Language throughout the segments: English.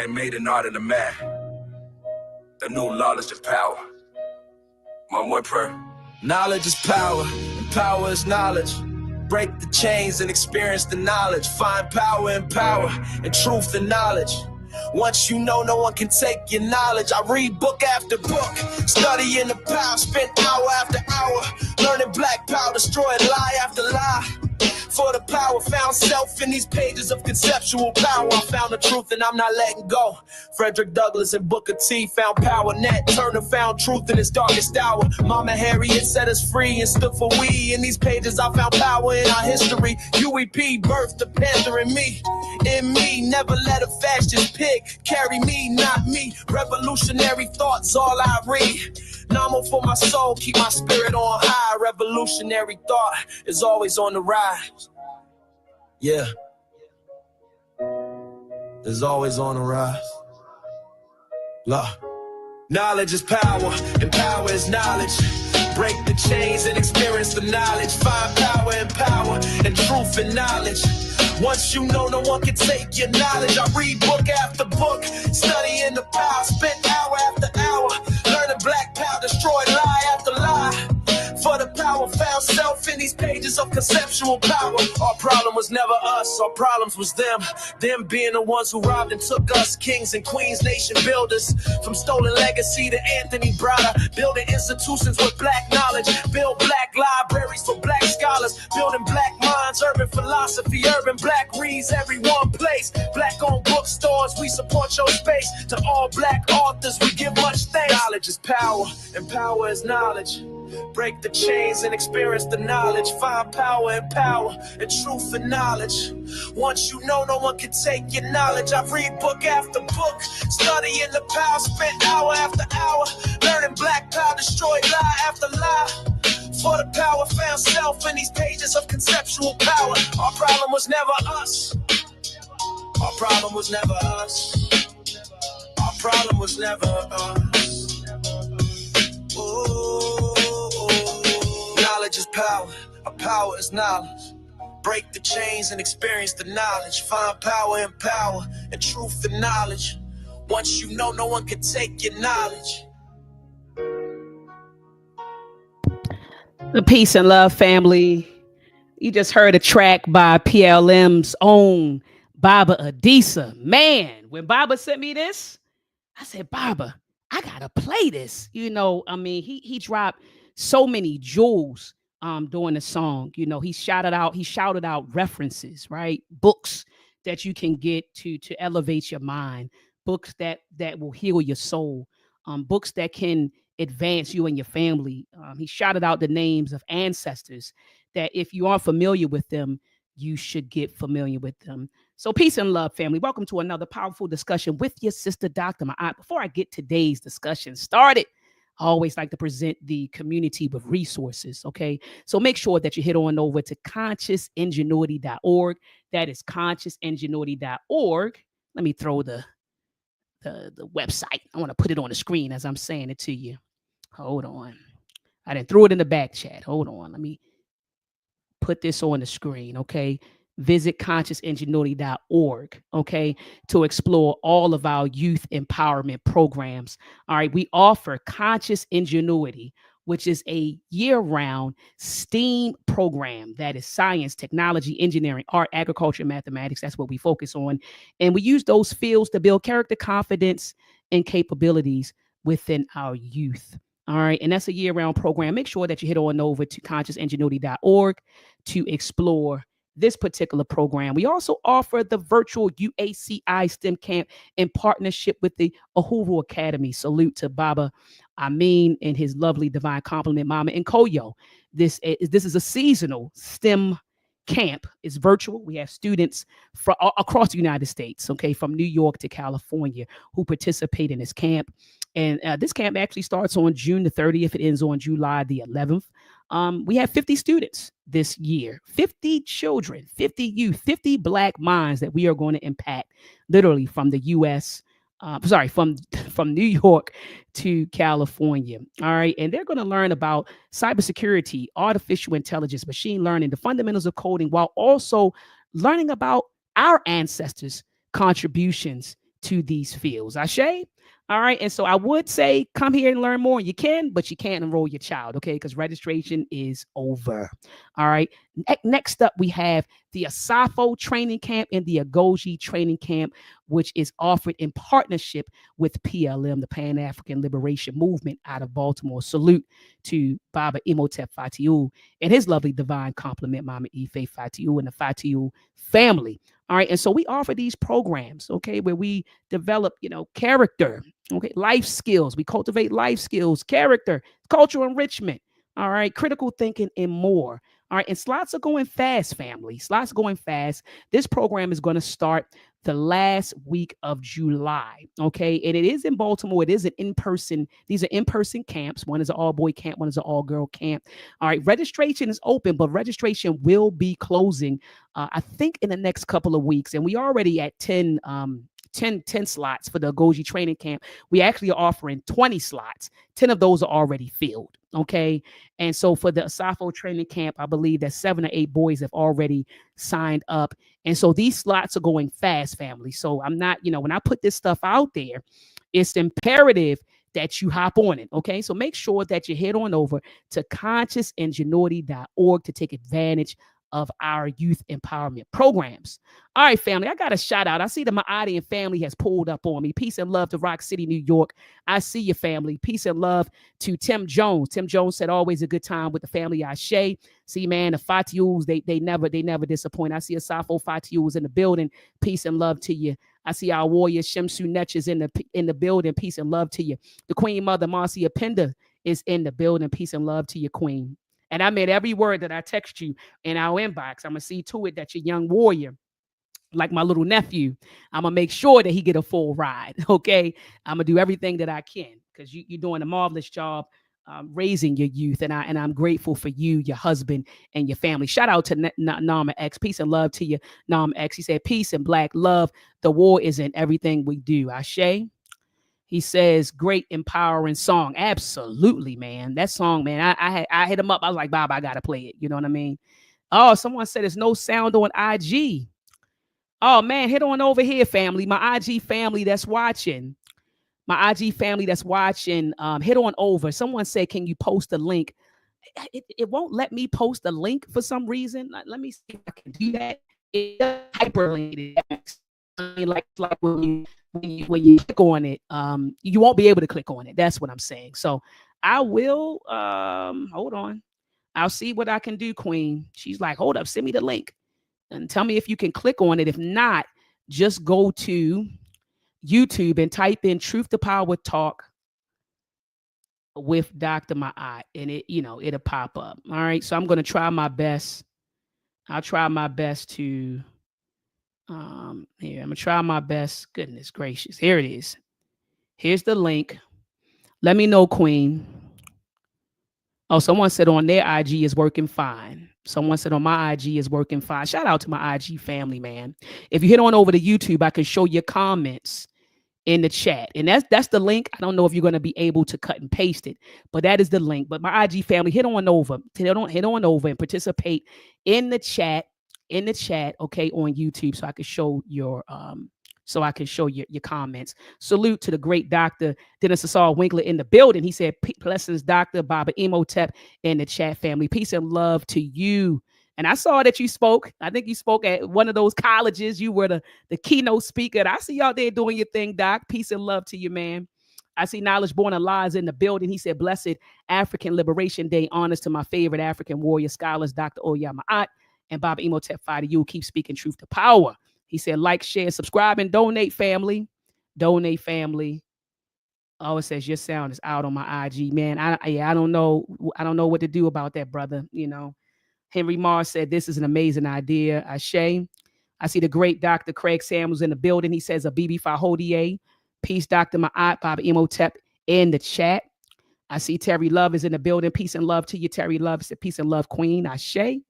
man made an art of the man. The new knowledge of power. My boy prayer. Knowledge is power, and power is knowledge. Break the chains and experience the knowledge. Find power in power, and truth in knowledge. Once you know, no one can take your knowledge. I read book after book, studying the power, spent hour after hour, learning black power, destroying lie after lie. For the power found self in these pages of conceptual power. I found the truth and I'm not letting go. Frederick Douglass and Booker T found power. Nat Turner found truth in his darkest hour. Mama Harriet set us free and stood for we. In these pages I found power in our history. UEP birthed the panther in me. In me, never let a fascist pig carry me, not me. Revolutionary thoughts, all I read. Normal for my soul, keep my spirit on high. Revolutionary thought is always on the rise. Yeah, it's always on the rise. Love. Knowledge is power, and power is knowledge. Break the chains and experience the knowledge. Find power in power, and truth in knowledge. Once you know, no one can take your knowledge. I read book after book, studying the power, spent hour after hour, learning black power, destroy lie after lie. For the power found self in these pages of conceptual power. Our problem was never us, our problems was them. Them being the ones who robbed and took us, kings and queens, nation builders. From stolen legacy to Anthony Browder, building institutions with black knowledge. Build black libraries for black scholars, building black minds, urban philosophy, urban black reads every one place. Black owned bookstores, we support your space. To all black authors, we give much thanks. Knowledge is power, and power is knowledge. Break the chains and experience the knowledge. Find power in power, and truth in knowledge. Once you know, no one can take your knowledge. I read book after book, studying the power, spent hour after hour, learning black power, destroy lie after lie. For the power found self in these pages of conceptual power. Our problem was never us. Our problem was never us. Our problem was never us. Ooh. Knowledge is power, our power is knowledge. Break the chains and experience the knowledge. Find power in power, and truth in knowledge. Once you know, no one can take your knowledge. The peace and love family. You just heard a track by PLM's own Baba Adisa. Man, when Baba sent me this, I said, Baba, I gotta play this. You know, I mean, he dropped so many jewels during the song. You know, he shouted out references, right? Books that you can get to elevate your mind, books that will heal your soul, books that can advance you and your family. He shouted out the names of ancestors that if you aren't familiar with them, you should get familiar with them. So peace and love, family. Welcome to another powerful discussion with your sister, Dr. Ma'at. Before I get today's discussion started, I always like to present the community with resources, okay? So make sure that you head on over to consciousingenuity.org. That is consciousingenuity.org. Let me throw the website. I want to put it on the screen as I'm saying it to you. Hold on. I didn't throw it in the back chat. Hold on. Let me put this on the screen, okay? Visit consciousingenuity.org, okay, to explore all of our youth empowerment programs. All right, we offer Conscious Ingenuity, which is a year-round STEAM program that is science, technology, engineering, art, agriculture, mathematics. That's what we focus on. And we use those fields to build character, confidence, and capabilities within our youth. All right, and that's a year-round program. Make sure that you head on over to consciousingenuity.org to explore this particular program. We also offer the virtual UACI STEM camp in partnership with the Uhuru Academy. Salute to Baba Amin and his lovely divine compliment, Mama and Koyo. This is a seasonal STEM camp. It's virtual. We have students from across the United States, okay, from New York to California, who participate in this camp. And this camp actually starts on June the 30th. It ends on July the 11th. We have 50 students this year, 50 children, 50 youth, 50 Black minds that we are going to impact literally from the U.S., from New York to California. All right. And they're going to learn about cybersecurity, artificial intelligence, machine learning, the fundamentals of coding, while also learning about our ancestors' contributions to these fields. Ashe? All right. And so I would say come here and learn more. You can, but you can't enroll your child, okay? Because registration is over. All right. Next up, we have the Asafo training camp and the Agoji training camp, which is offered in partnership with PLM, the Pan African Liberation Movement out of Baltimore. Salute to Baba Imhotep Fatiu and his lovely divine complement, Mama Ife Fatiu and the Fatiu family. All right. And so we offer these programs, okay, where we develop, character, okay, life skills. We cultivate life skills, character, cultural enrichment, all right, critical thinking, and more. All right. And slots are going fast, family. Slots are going fast. This program is going to start the last week of July. Okay. And it is in Baltimore. It is an in-person. These are in-person camps. One is an all-boy camp. One is an all-girl camp. All right. Registration is open, but registration will be closing, I think, in the next couple of weeks. And we already at 10 slots for the Agoji training camp. We actually are offering 20 slots. 10 of those are already filled. Okay. And so for the Asafo training camp, I believe that 7 or 8 boys have already signed up. And so these slots are going fast, family. So I'm not, when I put this stuff out there, it's imperative that you hop on it. Okay. So make sure that you head on over to consciousingenuity.org to take advantage of our youth empowerment programs. All right, family, I got a shout out. I see that my audience family has pulled up on me. Peace and love to Rock City, New York. I see you, family. Peace and love to Tim Jones. Tim Jones said always a good time with the family. Ashe. See, man, the Fatius, they never disappoint. I see Asafo Fatius in the building. Peace and love to you. I see our warrior Shemsu Netch is in the building. Peace and love to you. The Queen Mother Marcia Penda is in the building. Peace and love to you, Queen. And I made every word that I text you in our inbox. I'm going to see to it that your young warrior, like my little nephew, I'm going to make sure that he get a full ride, okay? I'm going to do everything that I can because you're doing a marvelous job raising your youth. And I'm grateful for you, your husband, and your family. Shout out to Nama X. Peace and love to you, Nama X. He said, peace and black love. The war is in everything we do. Ashe. He says, great, empowering song. Absolutely, man. That song, man, I hit him up. I was like, Bob, I got to play it. You know what I mean? Oh, someone said there's no sound on IG. Oh, man, hit on over here, family. My IG family that's watching. My IG family that's watching, hit on over. Someone said, can you post a link? It won't let me post a link for some reason. Let me see if I can do that. It hyperlink it. Like when you click on it, you won't be able to click on it. That's what I'm saying. So I will hold on. I'll see what I can do, Queen. She's like, hold up, send me the link and tell me if you can click on it. If not, just go to YouTube and type in Truth to Power Talk with Dr. Ma'at, and it'll pop up. All right. So I'm gonna try my best. I'll try my best to here, I'm gonna try my best. Goodness gracious. Here it is. Here's the link. Let me know, Queen. Oh, someone said on their IG is working fine. Someone said on my IG is working fine. Shout out to my IG family, man. If you hit on over to YouTube, I can show your comments in the chat. And that's the link. I don't know if you're going to be able to cut and paste it, but that is the link. But my IG family, hit on over and participate in the chat, okay, on YouTube, so I can show your your comments. Salute to the great Dr. Dennis Asar Winkler in the building. He said, blessings, Dr. Baba Imhotep in the chat family. Peace and love to you. And I saw that you spoke. I think you spoke at one of those colleges. You were the keynote speaker. And I see y'all there doing your thing, Doc. Peace and love to you, man. I see Knowledge Born Alive in the building. He said, blessed African Liberation Day. Honors to my favorite African warrior scholars, Dr. Oya Ma'at and Baba Imhotep Fatiu. Keep speaking truth to power. He said, like, share, subscribe, and donate, family. Donate, family. Oh, it says your sound is out on my IG, man. I don't know. I don't know what to do about that, brother. Henry Mars said, this is an amazing idea. Ashe. I see the great Dr. Craig Samuels in the building. He says, a BB Fahodie. Peace, Dr. Ma'at, Baba Imhotep in the chat. I see Terry Love is in the building. Peace and love to you, Terry Love. Said, peace and love, Queen. Ashe.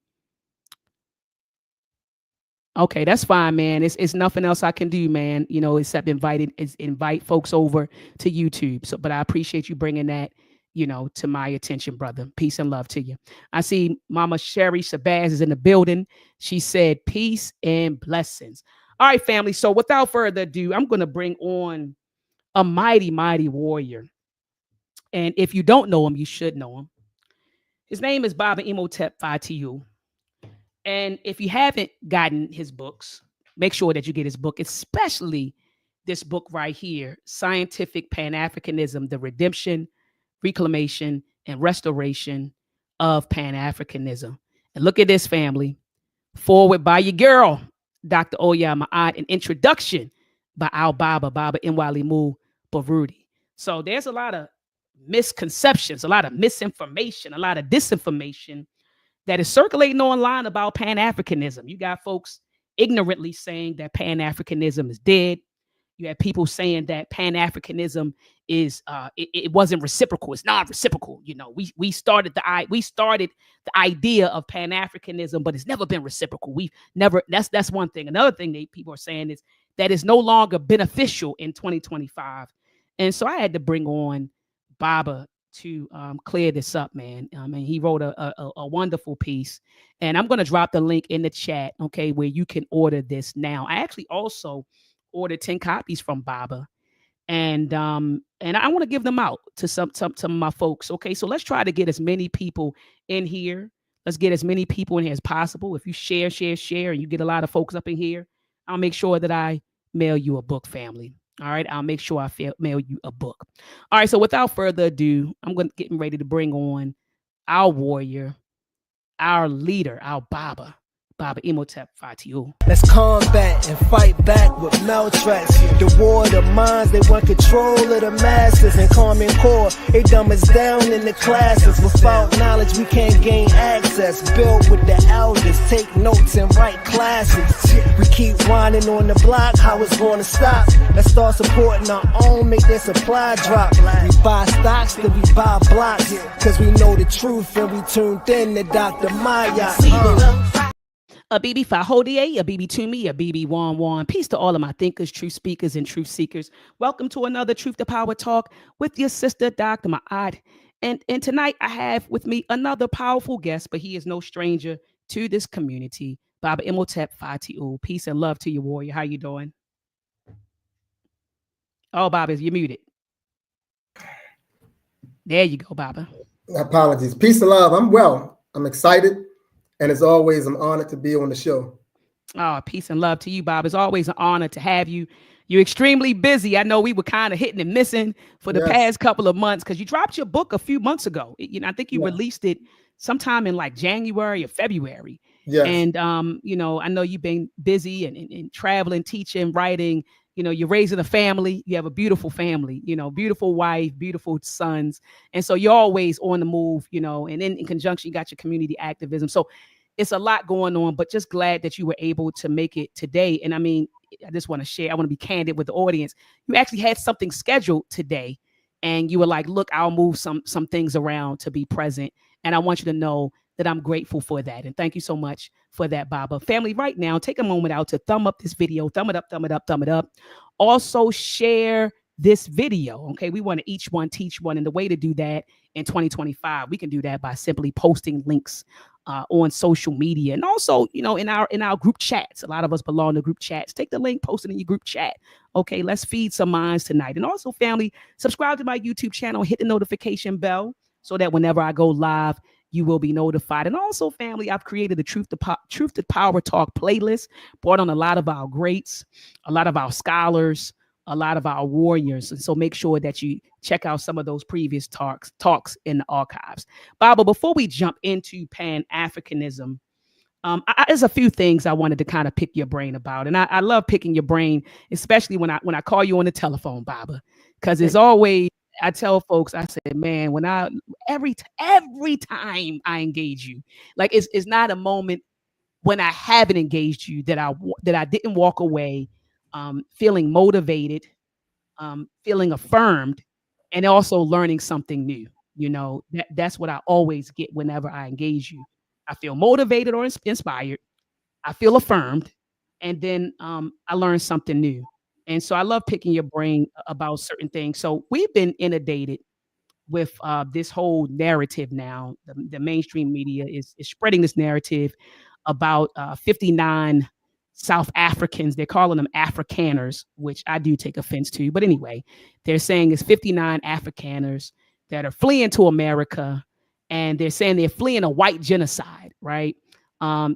Okay, that's fine, man. It's nothing else I can do, man, except invite folks over to YouTube. So, but I appreciate you bringing that, to my attention, brother. Peace and love to you. I see Mama Sherry Shabazz is in the building. She said, peace and blessings. All right, family. So without further ado, I'm going to bring on a mighty, mighty warrior. And if you don't know him, you should know him. His name is Baba Imhotep Fatiu. And if you haven't gotten his books, make sure that you get his book, especially this book right here, Scientific Pan-Africanism, The Redemption, Reclamation, and Restoration of Pan-Africanism. And look at this, family. Forward by your girl, Dr. Oya Ma'at, an introduction by Al Baba, Baba Nwalimu Barudi. So there's a lot of misconceptions, a lot of misinformation, a lot of disinformation that is circulating online about Pan-Africanism. You got folks ignorantly saying that Pan-Africanism is dead. You have people saying that Pan-Africanism is it wasn't reciprocal. It's not reciprocal. You know, we started the idea of Pan-Africanism, but it's never been reciprocal. We've never. That's one thing. Another thing that people are saying is that it's no longer beneficial in 2025. And so I had to bring on Baba to clear this up, man. And he wrote a wonderful piece, and I'm going to drop the link in the chat, okay, where you can order this now. I actually also ordered 10 copies from Baba, and I want to give them out to some of my folks. Okay, so let's try to get as many people in here. Let's get as many people in here as possible. If you share, and you get a lot of folks up in here, I'll make sure that I mail you a book, family. All right, I'll make sure I mail you a book. All right, so without further ado, I'm getting ready to bring on our warrior, our leader, our Baba Imhotep Fatiu. Let's combat and fight back with Meltrax. The war of the minds, they want control of the masses. And Common Core, they dumb us down in the classes. Without knowledge, we can't gain access. Build with the elders, take notes and write classics. We keep whining on the block, how it's gonna stop. Let's start supporting our own, make their supply drop. We buy stocks, then we buy blocks. Cause we know the truth and we tuned in to Dr. Maya. A BB Fahodie, a BB Tumi, a BB Wan. Peace to all of my thinkers, truth speakers, and truth seekers. Welcome to another Truth to Power Talk with your sister, Dr. Ma'at. And tonight I have with me another powerful guest, but he is no stranger to this community, Baba Imhotep Fatiu. Peace and love to you, warrior. How you doing? Oh, Baba, you're muted. There you go, Baba. Apologies. Peace and love. I'm well. I'm excited. And as always, I'm honored to be on the show. Oh, peace and love to you, Bob. It's always an honor to have you. You're extremely busy. I know we were kind of hitting and missing for the past couple of months because you dropped your book a few months ago. I think you released it sometime in like January or February. Yes. And, I know you've been busy and traveling, teaching, writing. You're raising a family. You have a beautiful family, beautiful wife, beautiful sons. And so you're always on the move, and in conjunction, you got your community activism. So it's a lot going on, but just glad that you were able to make it today. And I mean, I just want to share, I want to be candid with the audience. You actually had something scheduled today and you were like, look, I'll move some things around to be present. And I want you to know that I'm grateful for that. And thank you so much for that, Baba. Family, right now, take a moment out to thumb up this video, thumb it up, thumb it up, thumb it up. Also share this video. Okay. We want to each one teach one. And the way to do that in 2025, we can do that by simply posting links on social media. And also, in our group chats, a lot of us belong to group chats. Take the link, post it in your group chat. Okay. Let's feed some minds tonight. And also, family, subscribe to my YouTube channel, hit the notification bell so that whenever I go live, you will be notified. And also, family, I've created a Truth to Power Talk playlist, brought on a lot of our greats, a lot of our scholars, a lot of our warriors. And so make sure that you check out some of those previous talks in the archives. Baba, before we jump into Pan-Africanism, there's a few things I wanted to kind of pick your brain about. And I love picking your brain, especially when I call you on the telephone, Baba, because it's always, I tell folks, I said, man, every time I engage you, like it's not a moment when I haven't engaged you that I didn't walk away feeling motivated, feeling affirmed, and also learning something new. That's what I always get whenever I engage you. I feel motivated or inspired. I feel affirmed, and then I learn something new. And so I love picking your brain about certain things. So we've been inundated with this whole narrative now. The mainstream media is spreading this narrative about 59 South Africans. They're calling them Afrikaners, which I do take offense to. But anyway, they're saying it's 59 Afrikaners that are fleeing to America, and they're saying they're fleeing a white genocide, right?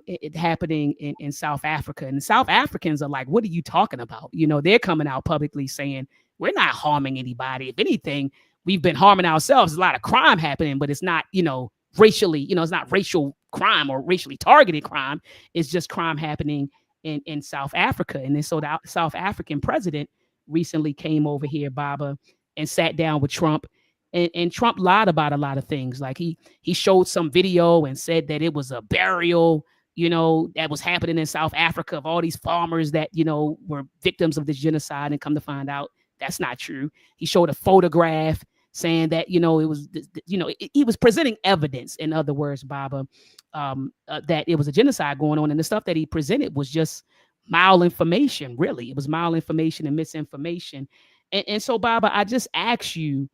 It happening in South Africa. And the South Africans are like, what are you talking about? You know, they're coming out publicly saying, we're not harming anybody. If anything, we've been harming ourselves. There's a lot of crime happening, but it's not, you know, racially, you know, it's not racial crime or racially targeted crime. It's just crime happening in South Africa. And then so the South African president recently came over here, Baba, and sat down with Trump. And Trump lied about a lot of things. Like he showed some video and said that it was a burial, you know, that was happening in South Africa of all these farmers that, you know, were victims of this genocide, and come to find out that's not true. He showed a photograph saying that, you know, it was, you know, he was presenting evidence, in other words, Baba, that it was a genocide going on. And the stuff that he presented was just malinformation, really. It was malinformation and misinformation. And so, Baba, I just ask you,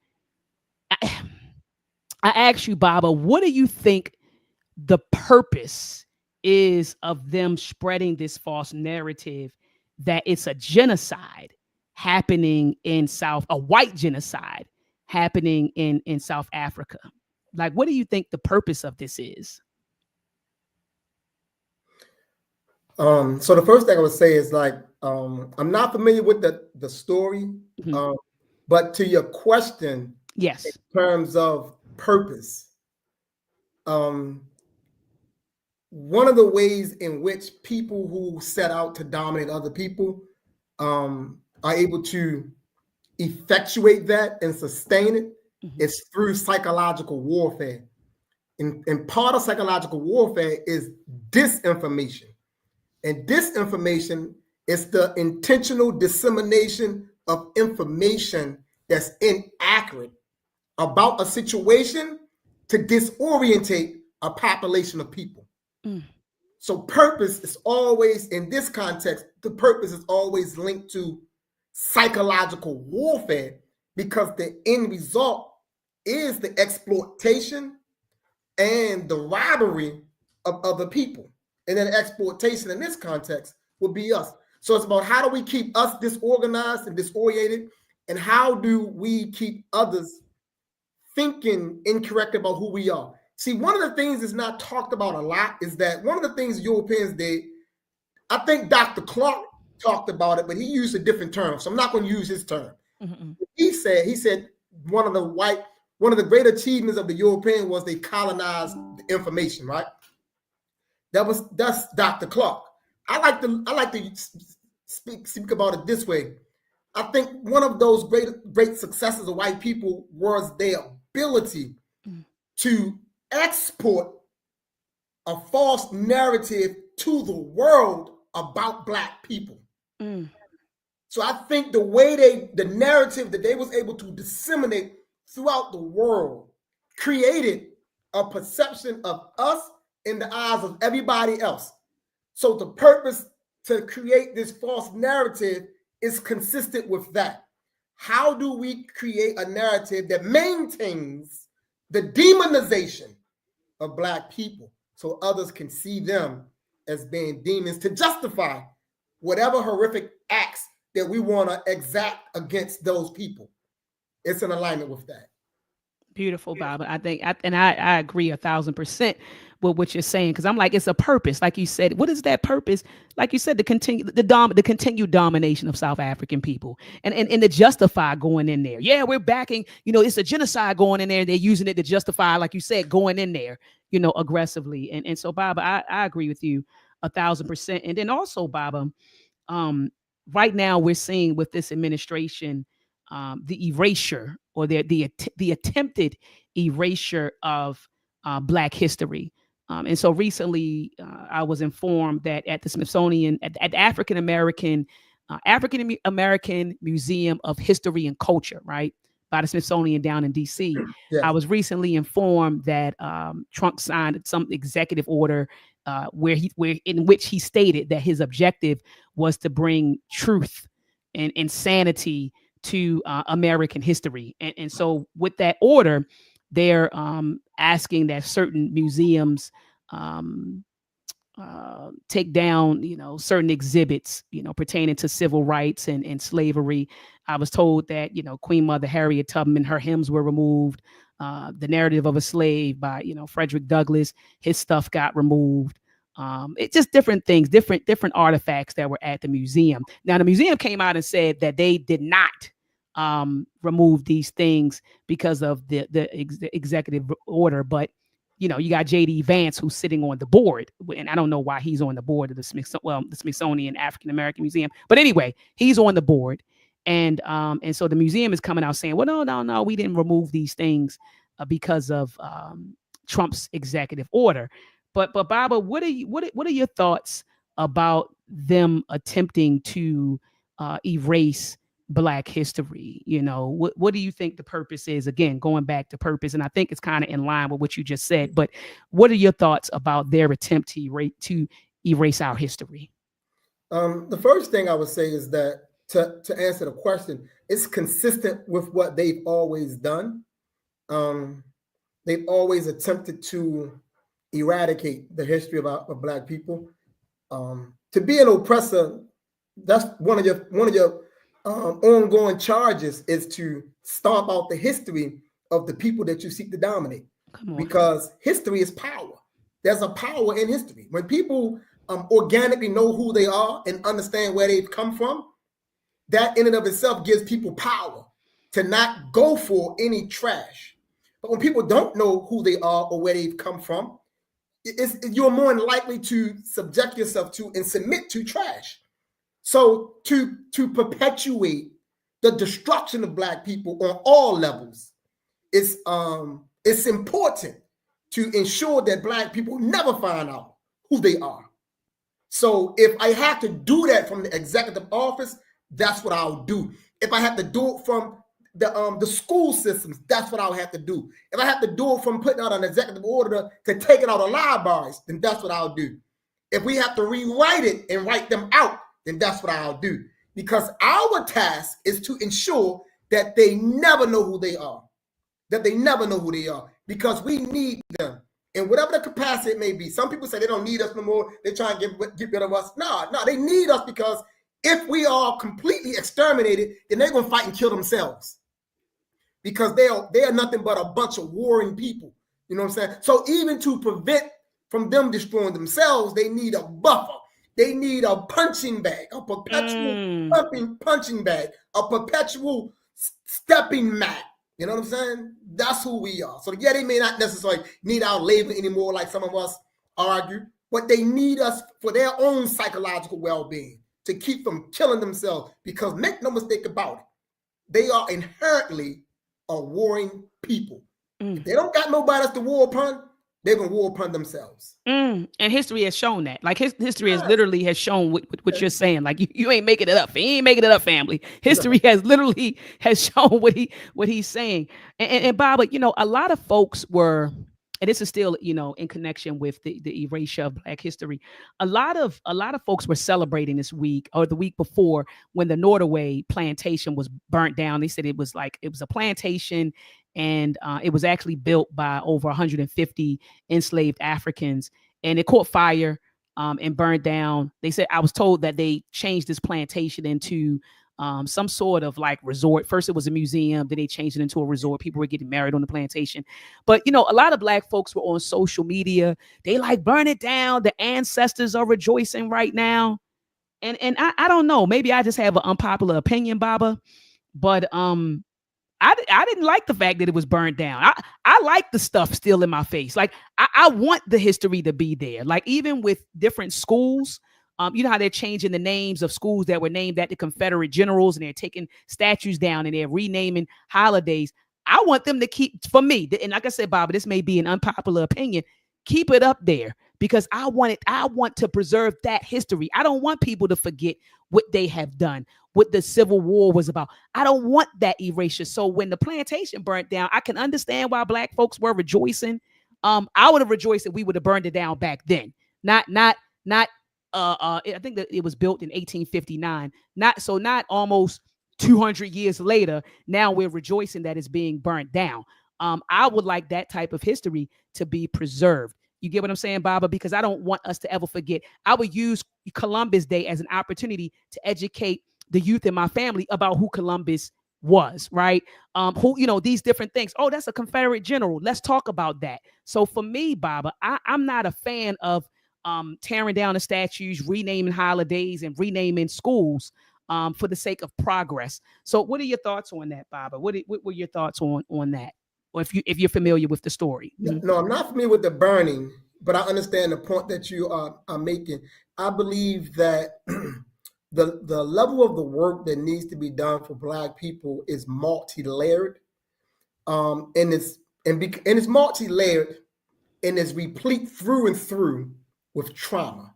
Baba, what do you think the purpose is of them spreading this false narrative that it's a genocide happening in a white genocide happening in South Africa? Like, what do you think the purpose of this is? So the first thing I would say is, like, I'm not familiar with the story, but to your question, yes, in terms of purpose, one of the ways in which people who set out to dominate other people are able to effectuate that and sustain it is through psychological warfare. And part of psychological warfare is disinformation. And disinformation is the intentional dissemination of information that's inaccurate about a situation to disorientate a population of people. So purpose is always, in this context, the purpose is always linked to psychological warfare, because the end result is the exploitation and the robbery of other people. And then exploitation in this context would be us. So it's about, how do we keep us disorganized and disoriented, and how do we keep others thinking incorrect about who we are? See, one of the things that's not talked about a lot is that one of the things Europeans did, I think Dr. Clark talked about it, but he used a different term, so I'm not going to use his term. He said one of the great achievements of the European was they colonized the information, right? That's Dr. Clark. I like to speak about it this way. I think one of those great successes of white people was their ability to export a false narrative to the world about Black people. So I think the narrative that they was able to disseminate throughout the world created a perception of us in the eyes of everybody else. So the purpose to create this false narrative is consistent with that. How do we create a narrative that maintains the demonization of Black people so others can see them as being demons, to justify whatever horrific acts that we want to exact against those people? It's in alignment with that. Beautiful, Baba. I think, I agree 1,000% with what you're saying, because I'm like, it's a purpose, like you said. What is that purpose? Like you said, the continued domination of South African people, and to justify going in there. Yeah, we're backing. You know, it's a genocide going in there. They're using it to justify, like you said, going in there, you know, aggressively. And so, Baba, I agree with you 1,000%. And then also, Baba, right now we're seeing with this administration, the erasure, or the attempted erasure of Black history. And so recently I was informed that at the Smithsonian, at the African American Museum of History and Culture, right, by the Smithsonian down in DC, Yes. I was recently informed that Trump signed some executive order in which he stated that his objective was to bring truth and sanity to American history. And so with that order, they're asking that certain museums take down, certain exhibits, pertaining to civil rights and slavery. I was told that, Queen Mother Harriet Tubman, her hymns were removed. The Narrative of a Slave by, Frederick Douglass, his stuff got removed. It's just different things, different artifacts that were at the museum. Now, the museum came out and said that they did not remove these things because of the executive order, but you got J.D. Vance, who's sitting on the board, and I don't know why he's on the board of the Smithsonian African American Museum, but anyway, he's on the board, and so the museum is coming out saying, well, no, we didn't remove these things because of Trump's executive order. But Baba, what are your thoughts about them attempting to erase Black history? What do you think the purpose is? Again, going back to purpose, and I think it's kind of in line with what you just said, but what are your thoughts about their attempt to erase our history? The first thing I would say is that to answer the question, it's consistent with what they've always done. They've always attempted to eradicate the history of Black people. To be an oppressor, that's one of your ongoing charges, is to stomp out the history of the people that you seek to dominate. Because history is power. There's a power in history. When people organically know who they are and understand where they've come from, that in and of itself gives people power to not go for any trash. But when people don't know who they are or where they've come from, you're more likely to subject yourself to and submit to trash. So to perpetuate the destruction of Black people on all levels, it's important to ensure that Black people never find out who they are. So if I have to do that from the executive office, that's what I'll do. If I have to do it from the school systems, that's what I'll have to do. If I have to do it from putting out an executive order to take it out of libraries, then that's what I'll do. If we have to rewrite it and write them out, then that's what I'll do. Because our task is to ensure that they never know who they are. Because we need them in whatever the capacity it may be. Some people say they don't need us no more. They try and get rid of us. No, they need us, because if we are completely exterminated, then they're going to fight and kill themselves. Because they are nothing but a bunch of warring people. You know what I'm saying? So even to prevent from them destroying themselves, they need a buffer. They need a punching bag, a perpetual punching bag, a perpetual stepping mat. You know what I'm saying? That's who we are. So yeah, they may not necessarily need our labor anymore, like some of us argue, but they need us for their own psychological well-being, to keep from killing themselves. Because make no mistake about it, they are inherently a warring people. If they don't got nobody else to war upon, they're going to war upon themselves. And history has shown that. Like history has literally has shown what you're saying. Like you ain't making it up. He ain't making it up, family. History has literally has shown what he's saying. And Bob, a lot of folks were, and this is still, in connection with the erasure of Black history. A lot of folks were celebrating this week or the week before when the Nordaway plantation was burnt down. They said it was a plantation, and it was actually built by over 150 enslaved Africans, and it caught fire and burned down. They said, I was told that they changed this plantation into some sort of like resort. First it was a museum, then they changed it into a resort. People were getting married on the plantation. But a lot of Black folks were on social media. They like, burn it down. The ancestors are rejoicing right now. And I don't know, maybe I just have an unpopular opinion, Baba, but I didn't like the fact that it was burned down. I like the stuff still in my face. Like I want the history to be there. Like even with different schools, you know how they're changing the names of schools that were named after Confederate generals, and they're taking statues down and they're renaming holidays. I want them to keep, for me, and like I said, Bob, this may be an unpopular opinion, keep it up there, because I want to preserve that history. I don't want people to forget what they have done, what the Civil War was about. I don't want that erasure. So when the plantation burnt down, I can understand why Black folks were rejoicing. I would have rejoiced if we would have burned it down back then. Not I think that it was built in 1859. Not almost 200 years later. Now we're rejoicing that it's being burnt down. I would like that type of history to be preserved. You get what I'm saying, Baba? Because I don't want us to ever forget. I would use Columbus Day as an opportunity to educate the youth in my family about who Columbus was, right? Who, these different things. Oh, that's a Confederate general. Let's talk about that. So for me, Baba, I'm not a fan of tearing down the statues, renaming holidays, and renaming schools for the sake of progress. So what are your thoughts on that, Baba? What were your thoughts on that? Or if you're familiar with the story. No, I'm not familiar with the burning, but I understand the point that you are making. I believe that the level of the work that needs to be done for Black people is multi-layered, and it's multi-layered, and it's replete through and through with trauma.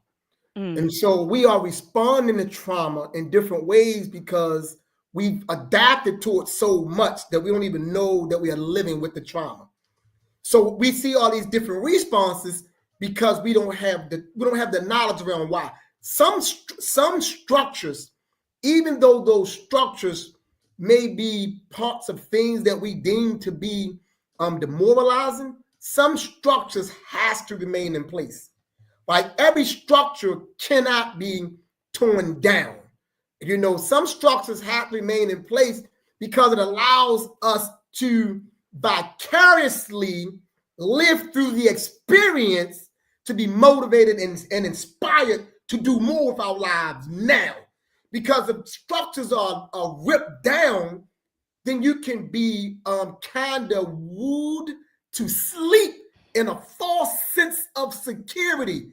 And so we are responding to trauma in different ways because we've adapted to it so much that we don't even know that we are living with the trauma. So we see all these different responses because we don't have the knowledge around why. Some structures, even though those structures may be parts of things that we deem to be demoralizing, some structures has to remain in place. Like every structure cannot be torn down. Some structures have to remain in place because it allows us to vicariously live through the experience to be motivated and inspired to do more with our lives now. Because if structures are ripped down, then you can be kind of wooed to sleep in a false sense of security,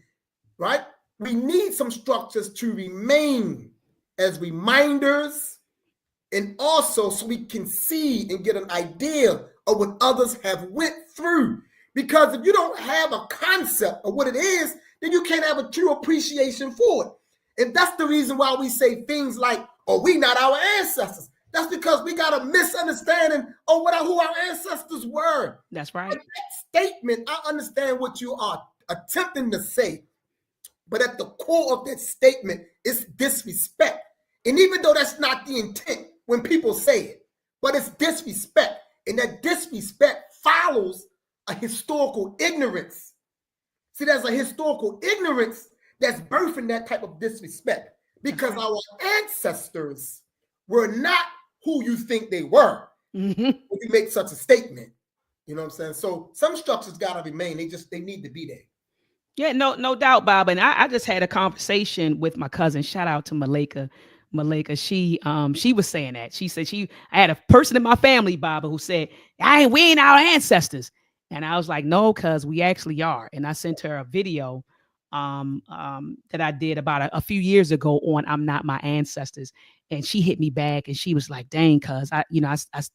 right? We need some structures to remain as reminders, and also so we can see and get an idea of what others have went through. Because if you don't have a concept of what it is, then you can't have a true appreciation for it. And that's the reason why we say things like, "Oh, we not our ancestors." That's because we got a misunderstanding of who our ancestors were. That's right. But that statement, I understand what you are attempting to say, but at the core of that statement is disrespect. And even though that's not the intent when people say it, but it's disrespect. And that disrespect follows a historical ignorance. See, there's a historical ignorance that's birthing that type of disrespect because our ancestors were not who you think they were when you make such a statement. You know what I'm saying? So some structures got to remain. They need to be there. Yeah, no doubt, Bob. And I just had a conversation with my cousin. Shout out to Malika. She was saying that. She said I had a person in my family, Bob, who said, we ain't our ancestors. And I was like, no, cuz we actually are. And I sent her a video that I did about a few years ago on I'm Not My Ancestors. And she hit me back and she was like, dang, cuz I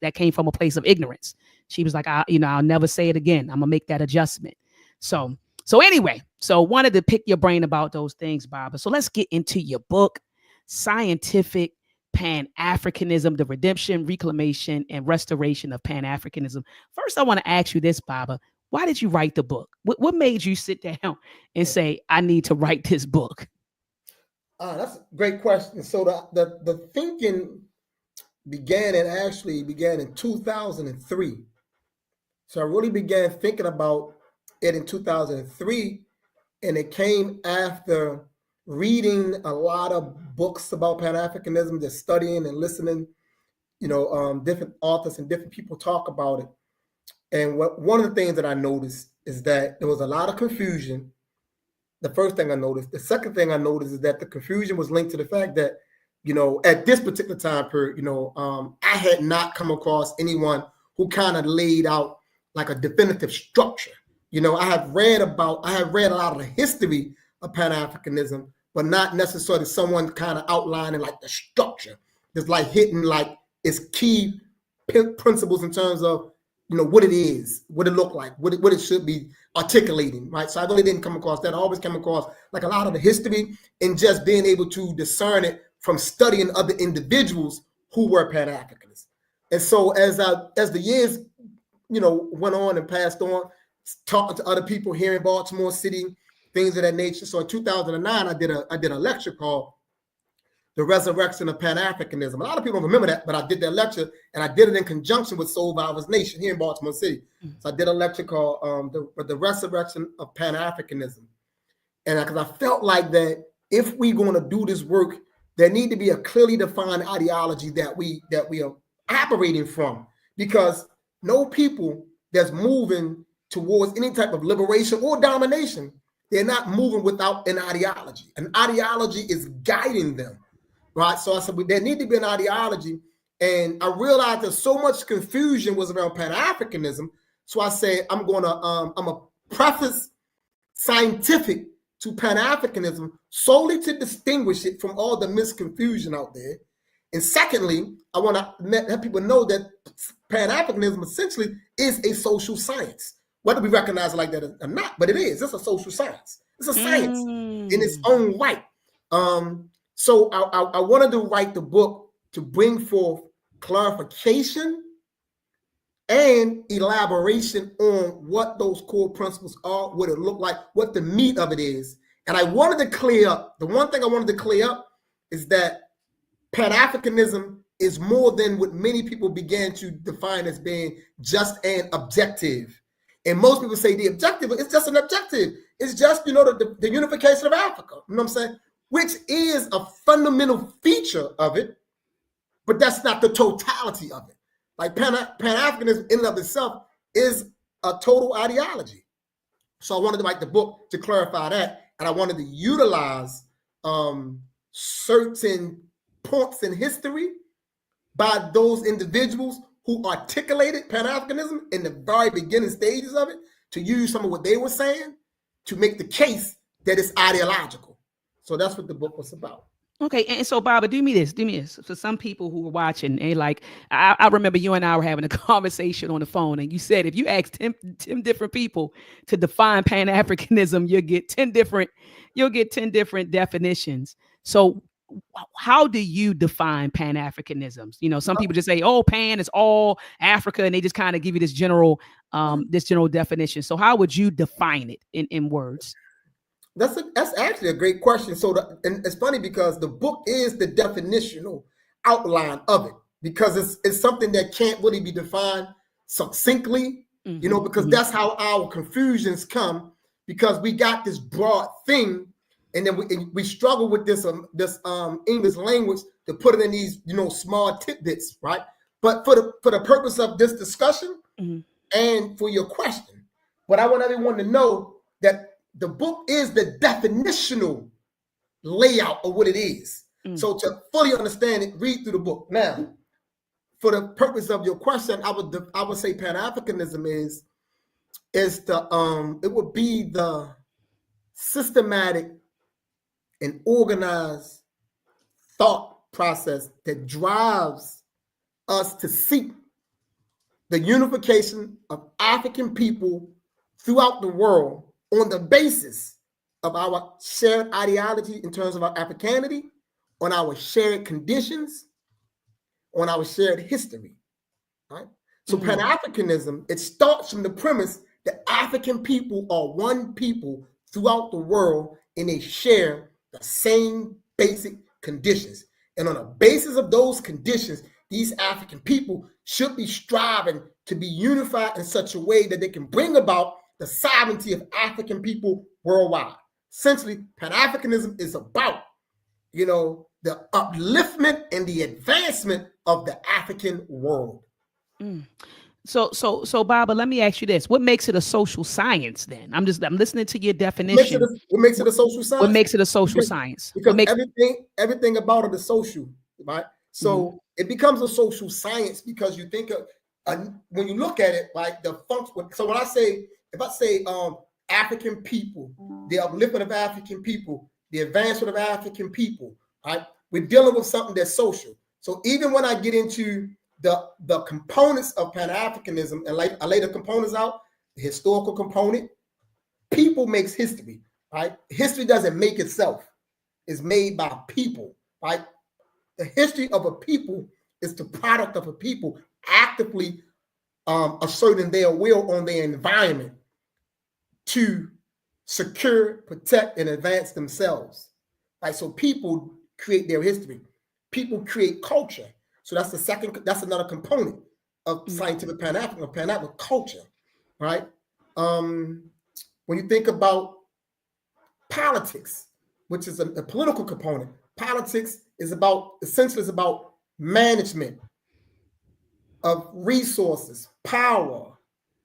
that came from a place of ignorance. She was like, I'll never say it again. I'm gonna make that adjustment. So anyway, wanted to pick your brain about those things, Bob. So let's get into your book, Scientific Pan-Africanism, the Redemption, Reclamation, and Restoration of Pan-Africanism. First, I want to ask you this, Baba. Why did you write the book? What made you sit down and say, I need to write this book? That's a great question. So the thinking began in 2003. So I really began thinking about it in 2003, and it came after reading a lot of books about Pan-Africanism, just studying and listening, different authors and different people talk about it. And one of the things that I noticed is that there was a lot of confusion. The first thing I noticed. The second thing I noticed is that the confusion was linked to the fact that, at this particular time period, I had not come across anyone who kind of laid out like a definitive structure. I had read a lot of the history of Pan-Africanism, but not necessarily someone kind of outlining like the structure. It's like hitting like its key principles in terms of, what it is, what it looked like, what it should be articulating, right? So I really didn't come across that. I always came across like a lot of the history and just being able to discern it from studying other individuals who were Pan-Africanists. And so as the years, went on and passed on, talking to other people here in Baltimore City, things of that nature. So in 2009, I did a lecture called The Resurrection of Pan-Africanism. A lot of people don't remember that, but I did that lecture, and I did it in conjunction with Soul Survivors Nation here in Baltimore City. So I did a lecture called the Resurrection of Pan-Africanism. And because I felt like that if we're going to do this work, there need to be a clearly defined ideology that we are operating from, because no people that's moving towards any type of liberation or domination, they're not moving without an ideology. An ideology is guiding them, right? So I said, there need to be an ideology. And I realized that so much confusion was around Pan-Africanism. So I say, I'm a preface scientific to Pan-Africanism solely to distinguish it from all the misconfusion out there. And secondly, I want to let people know that Pan-Africanism essentially is a social science, whether we recognize it like that or not, but it is. It's a social science. It's a science in its own right. So I wanted to write the book to bring forth clarification and elaboration on what those core principles are, what it look like, what the meat of it is. And I wanted to clear up, the one thing I wanted to clear up is that Pan-Africanism is more than what many people began to define as being just an objective. And most people say the objective, it's just an objective. It's just, the unification of Africa, you know what I'm saying? Which is a fundamental feature of it, but that's not the totality of it. Like Pan-Africanism in and of itself is a total ideology. So I wanted to write the book to clarify that. And I wanted to utilize certain points in history by those individuals who articulated Pan-Africanism in the very beginning stages of it, to use some of what they were saying to make the case that it's ideological. So that's what the book was about. Okay, and so Baba, do me this. For some people who were watching, and like, I remember you and I were having a conversation on the phone, and you said if you ask 10 different people to define Pan-Africanism, you'll get 10 different definitions. So how do you define Pan-Africanism? Some people just say, "Oh, Pan is all Africa," and they just kind of give you this general definition. So how would you define it in words? That's actually a great question. And it's funny because the book is the definitional outline of it, because it's something that can't really be defined succinctly, because that's how our confusions come, because we got this broad thing, and then we struggle with this English language to put it in these small tidbits, right? But for the purpose of this discussion and for your question, but I want everyone to know that the book is the definitional layout of what it is. So to fully understand it, read through the book. Now, for the purpose of your question, I would say Pan-Africanism it would be the systematic and organized thought process that drives us to seek the unification of African people throughout the world on the basis of our shared ideology in terms of our Africanity, on our shared conditions, on our shared history, right? So Pan-Africanism, it starts from the premise that African people are one people throughout the world, and they share the same basic conditions. And on the basis of those conditions, these African people should be striving to be unified in such a way that they can bring about the sovereignty of African people worldwide. Essentially, Pan-Africanism is about, the upliftment and the advancement of the African world. So Baba, let me ask you this: what makes it a social science? Then I'm listening to your definition. What makes it a social science? What makes it a social science? Because everything about it is social, right? So it becomes a social science because you think of when you look at it, like the function. So if I say African people, the upliftment of African people, the advancement of African people, right? We're dealing with something that's social. So even when I get into the components of Pan-Africanism, and I lay the components out, the historical component, people makes history, right? History doesn't make itself. It's made by people, right? The history of a people is the product of a people actively asserting their will on their environment to secure, protect, and advance themselves. Right? So people create their history. People create culture. So that's another component of scientific Pan-African culture, right? When you think about politics, which is a political component, politics is essentially about management of resources, power,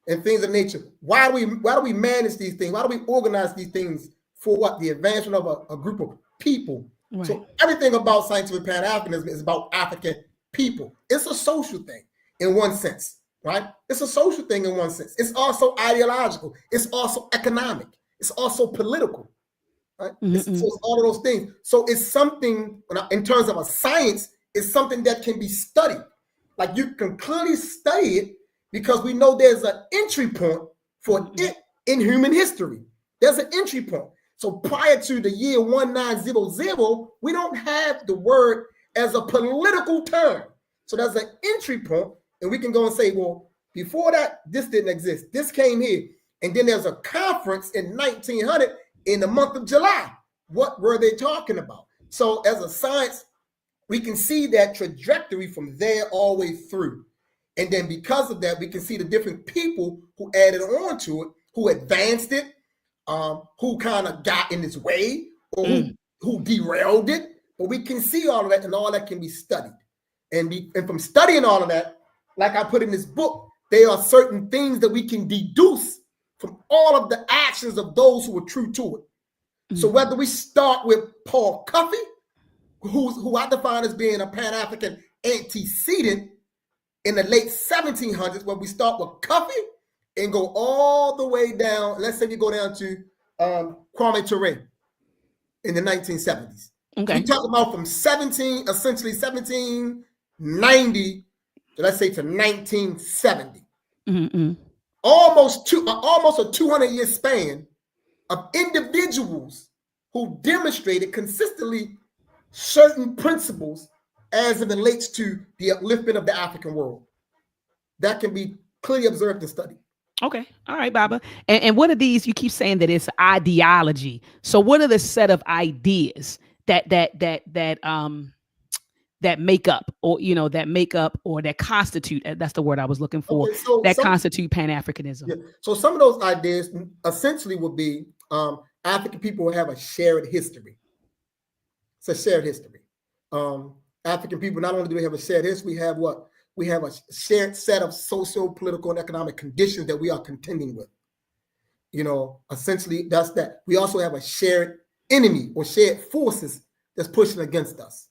and things of nature. Why do we manage these things? Why do we organize these things for what? The advancement of a group of people. Right. So everything about scientific Pan-Africanism is about African people. It's a social thing in one sense, right? It's a social thing in one sense. It's also ideological. It's also economic. It's also political, right? So it's all of those things. So it's something, in terms of a science, it's something that can be studied. Like you can clearly study it because we know there's an entry point for it in human history. There's an entry point. So prior to the year 1900, we don't have the word as a political term. So there's an entry point, and we can go and say, well, before that, this didn't exist. This came here. And then there's a conference in 1900 in the month of July. What were they talking about? So as a science, we can see that trajectory from there all the way through. And then because of that, we can see the different people who added on to it, who advanced it, who kind of got in its way, or who derailed it. But we can see all of that, and all that can be studied. And from studying all of that, like I put in this book, there are certain things that we can deduce from all of the actions of those who were true to it. So whether we start with Paul Cuffey, who I define as being a Pan-African antecedent in the late 1700s, where we start with Cuffey and go all the way down. Let's say you go down to Kwame Ture in the 1970s. Okay. We talk about from 1790, so let's say to 1970. Almost a 200-year span of individuals who demonstrated consistently certain principles as it relates to the upliftment of the African world. That can be clearly observed and studied. Okay. All right, Baba. And what are these? You keep saying that it's ideology. So what are the set of ideas that make up, or that constitute? That's the word I was looking for. Okay, constitute Pan-Africanism. Yeah. So some of those ideas essentially would be African people will have a shared history. It's a shared history. African people, not only do we have a shared history, we have a shared set of social, political, and economic conditions that we are contending with. Essentially, that's that. We also have a shared enemy or shared forces that's pushing against us.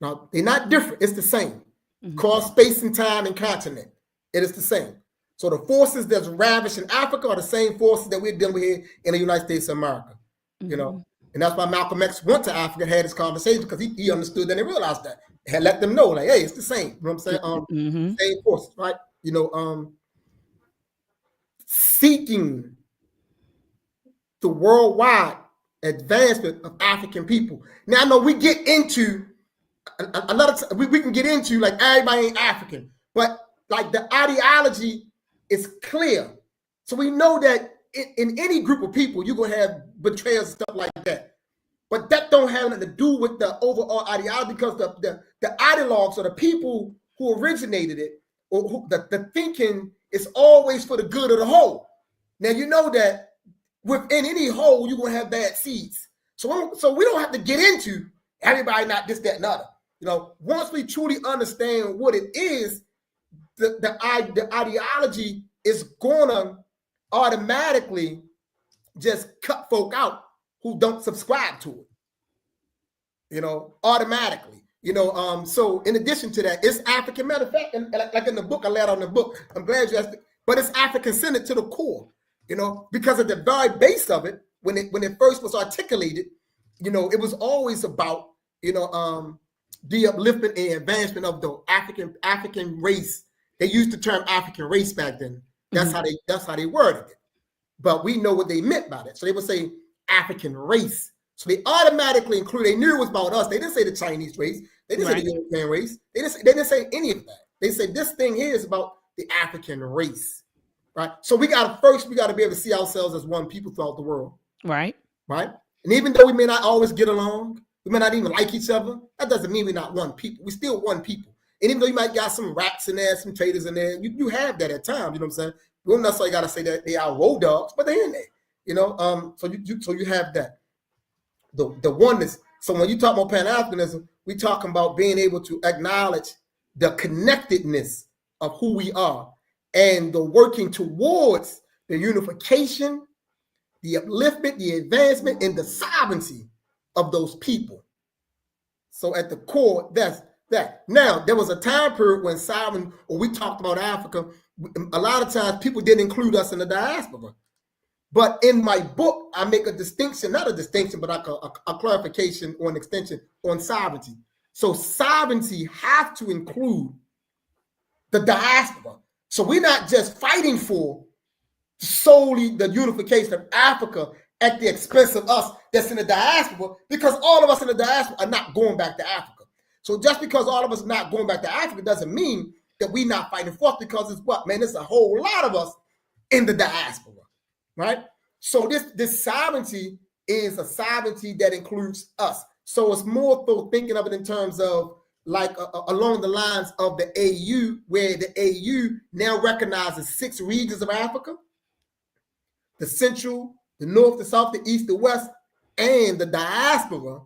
Now, they're not different. It's the same. Across space and time and continent, it is the same. So the forces that's ravished in Africa are the same forces that we're dealing with here in the United States of America. And that's why Malcolm X went to Africa and had this conversation, because he understood that and realized that. Had let them know, like, hey, it's the same. You know what I'm saying? Same forces, right? Seeking the worldwide advancement of African people. Now, I know we get into we can get into like everybody ain't African, but like the ideology is clear. So we know that in any group of people, you're gonna have betrayals and stuff like that. But that don't have nothing to do with the overall ideology, because the ideologues or the people who originated it, or the thinking is always for the good of the whole. Now you know that within any whole, you're gonna have bad seeds. So we don't have to get into everybody not this, that, and other. Once we truly understand what it is, the ideology is gonna automatically just cut folk out who don't subscribe to it, automatically, so in addition to that, it's African. Matter of fact, and like in the book, I laid on the book, I'm glad you asked it, but it's African-centered to the core, because at the very base of it, when it first was articulated, it was always about, the upliftment and advancement of the African race. They used the term African race back then. That's how they worded it. But we know what they meant by that. So they would say African race. So they automatically include. They knew it was about us. They didn't say the Chinese race. They didn't say the European race. They didn't say any of that. They said this thing here is about the African race, right? So we got to be able to see ourselves as one people throughout the world, right? And even though we may not always get along, We may not even like each other. That doesn't mean we're not one people. We're still one people. And even though you might got some rats in there, some traitors in there, you have that at times. You know what I'm saying? We don't necessarily got to say that they are road dogs, but they're in there. You know, so you have that the oneness. So when you talk about Pan-Africanism, we talking about being able to acknowledge the connectedness of who we are and the working towards the unification, the upliftment, the advancement, and the sovereignty of those people. So at the core, that's that. Now, there was a time period when sovereign, or we talked about Africa, a lot of times people didn't include us in the diaspora. But in my book, I make a distinction, not a distinction, but like a clarification or an extension on sovereignty. So sovereignty have to include the diaspora. So we're not just fighting for solely the unification of Africa at the expense of us that's in the diaspora, because all of us in the diaspora are not going back to Africa. So just because all of us are not going back to Africa doesn't mean that we're not fighting for us, because it's what, man, there's a whole lot of us in the diaspora, right? So this sovereignty is a sovereignty that includes us. So it's more so thinking of it in terms of like along the lines of the AU, where the AU now recognizes 6 regions of Africa: the central, the north, the south, the east, the west, and the diaspora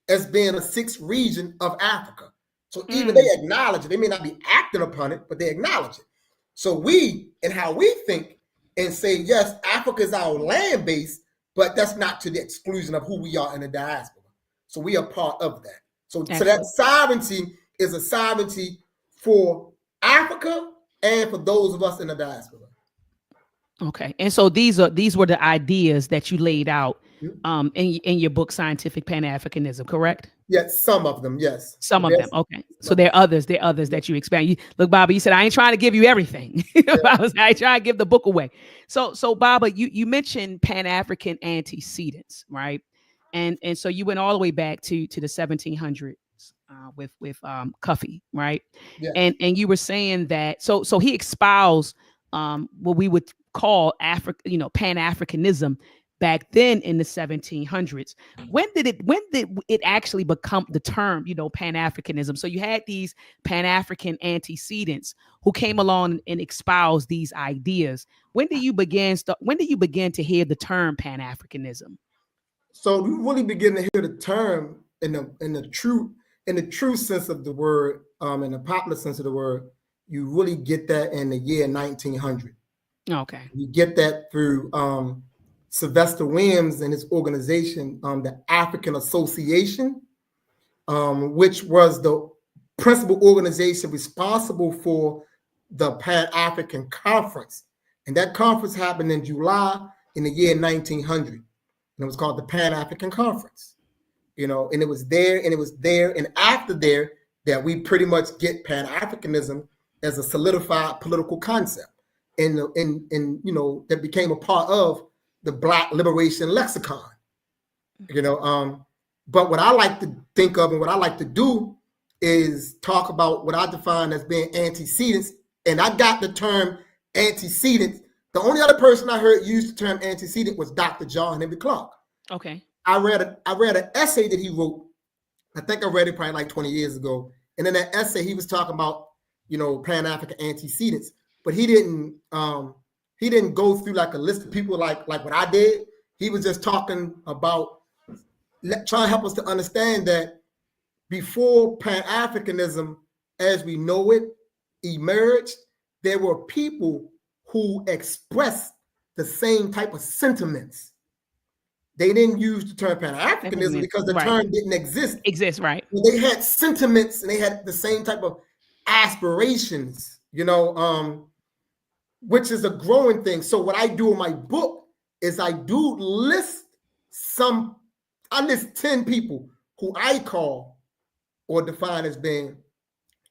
as being a 6th region of Africa. So even they acknowledge it. They may not be acting upon it, but they acknowledge it. So we, and how we think and say, yes, Africa is our land base, but that's not to the exclusion of who we are in the diaspora. So we are part of that. So that sovereignty is a sovereignty for Africa and for those of us in the diaspora. Okay, and so these were the ideas that you laid out in your book, Scientific Pan-Africanism, correct? Yes, some of them, yes. Some of them, okay. So there are others that you expand. Look, Baba, you said I ain't trying to give you everything. I ain't trying to give the book away. So Baba, you mentioned Pan-African antecedents, right? And so you went all the way back to the 1700s with Cuffy, right? Yeah. And you were saying that so he espoused what we would call Pan-Africanism back then in the 1700s. When did it actually become the term, Pan-Africanism? So you had these Pan-African antecedents who came along and espoused these ideas. When did you begin to hear the term Pan-Africanism? So we really begin to hear the term in the true sense of the word, in the popular sense of the word. You really get that in the year 1900. Okay. You get that through Sylvester Williams and his organization, the African Association, which was the principal organization responsible for the Pan-African Conference. And that conference happened in July in the year 1900. And it was called the Pan-African Conference. And it was there and after there that we pretty much get Pan-Africanism as a solidified political concept. And that became a part of the Black liberation lexicon, but what I like to think of and what I like to do is talk about what I define as being antecedents. And I got the term antecedent. The only other person I heard use the term antecedent was Dr. John Henry Clark. Okay. I read an essay that he wrote. I think I read it probably like 20 years ago. And in that essay, he was talking about, Pan-African antecedents, but he didn't go through like a list of people like what I did. He was just talking about trying to help us to understand that before Pan-Africanism as we know it emerged, there were people who expressed the same type of sentiments. They didn't use the term Pan-Africanism because the term didn't exist. Right. They had sentiments and they had the same type of aspirations, which is a growing thing. So what I do in my book is I list 10 people who I call or define as being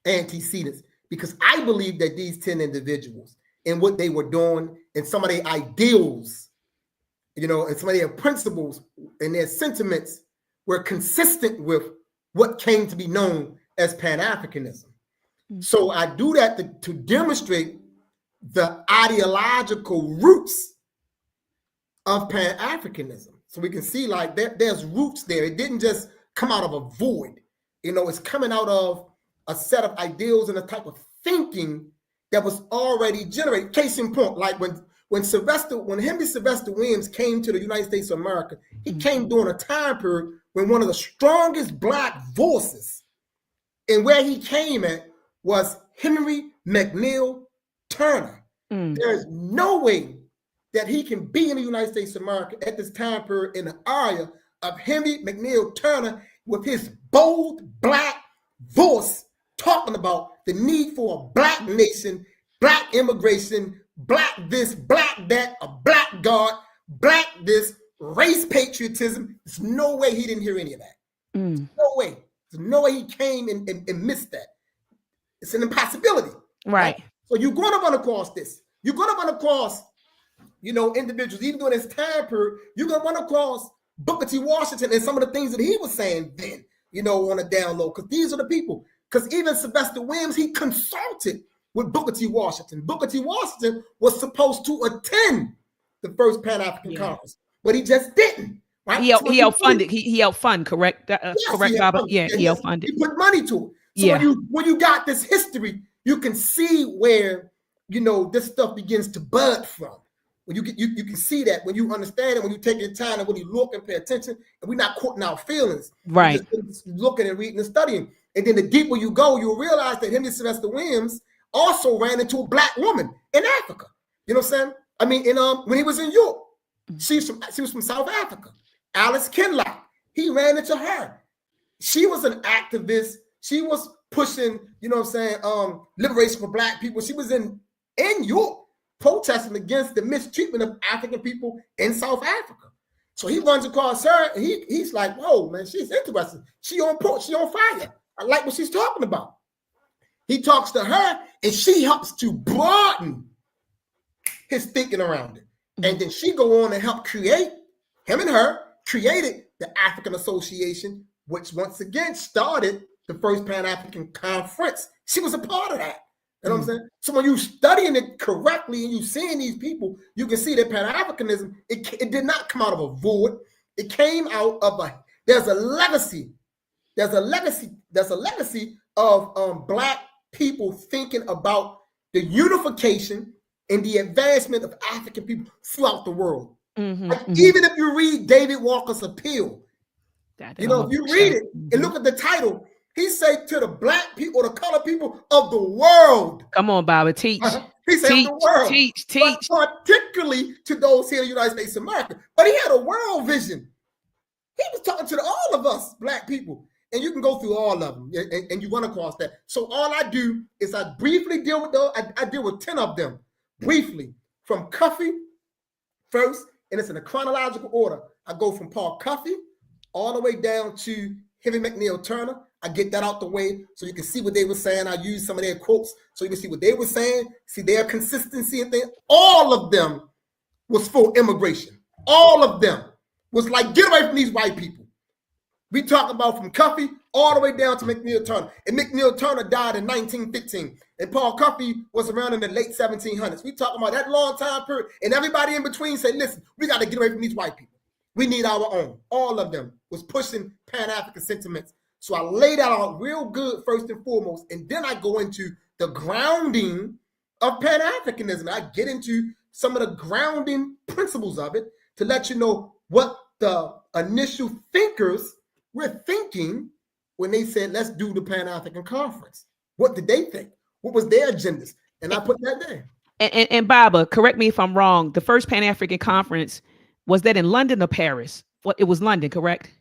antecedents, because I believe that these 10 individuals and what they were doing and some of their ideals, and some of their principles and their sentiments were consistent with what came to be known as Pan-Africanism. So I do that to demonstrate the ideological roots of Pan-Africanism. So we can see like there's roots there. It didn't just come out of a void. It's coming out of a set of ideals and a type of thinking that was already generated. Case in point, like when Henry Sylvester Williams came to the United States of America, he came during a time period when one of the strongest Black voices, and where he came at was Henry McNeill Turner. There's no way that he can be in the United States of America at this time period in the area of Henry McNeill Turner with his bold Black voice talking about the need for a Black nation, Black immigration, Black this, Black that, a Black God, Black this, race patriotism. There's no way he didn't hear any of that. No way. There's no way he came and missed that. It's an impossibility. Right. So you're going to run across this. You're going to run across, individuals, even during this time period, you're going to run across Booker T. Washington and some of the things that he was saying then, on a down low, because these are the people. Because even Sylvester Williams, he consulted with Booker T. Washington. Booker T. Washington was supposed to attend the first Pan-African Conference, but he just didn't. Right? He helped fund it. He helped fund, correct? Correct, Baba? Yeah, he helped fund it. He put money to it. So when you got this history, you can see where, this stuff begins to bud from. When you can see that when you understand it, when you take your time and when you look and pay attention, and we're not quoting our feelings. Right. We're just looking and reading and studying. And then the deeper you go, you'll realize that Henry Sylvester Williams also ran into a Black woman in Africa. You know what I'm saying? I mean, when he was in Europe, she was from South Africa. Alice Kinloch, he ran into her. She was an activist. She was pushing, liberation for Black people. She was in Europe protesting against the mistreatment of African people in South Africa. So he runs across her and he's like, whoa, man, she's interesting. She on point, she on fire. I like what she's talking about. He talks to her and she helps to broaden his thinking around it. And then she go on and help create, him and her created the African Association, which once again started the first Pan-African Conference. She was a part of that. You know what I'm saying? So when you're studying it correctly and you're seeing these people, you can see that Pan-Africanism, it did not come out of a void. It came out of there's a legacy. There's a legacy of Black people thinking about the unification and the advancement of African people throughout the world. Even if you read David Walker's Appeal, if you read it and look at the title, he said to the Black people or the colored people of the world. Come on, Baba, teach. He said teach, of the world. Teach. But particularly to those here in the United States of America. But he had a world vision. He was talking to all of us Black people. And you can go through all of them and you run across that. So all I do is I briefly deal with those. I deal with 10 of them briefly. From Cuffey first, and it's in a chronological order. I go from Paul Cuffey all the way down to Henry McNeill Turner. I get that out the way so you can see what they were saying. I use some of their quotes so you can see what they were saying, see their consistency and things. All of them was for immigration. All of them was like, get away from these white people. We talk about from Cuffey all the way down to McNeill Turner. And McNeill Turner died in 1915. And Paul Cuffey was around in the late 1700s. We talk about that long time period. And everybody in between said, listen, we got to get away from these white people. We need our own. All of them was pushing Pan-African sentiments. So I laid that out real good first and foremost. And then I go into the grounding of Pan-Africanism. I get into some of the grounding principles of it to let you know what the initial thinkers were thinking when they said, let's do the Pan-African Conference. What did they think? What was their agendas? And I put that there. And Baba, correct me if I'm wrong. The first Pan-African Conference, was that in London or Paris? Well, it was London, correct?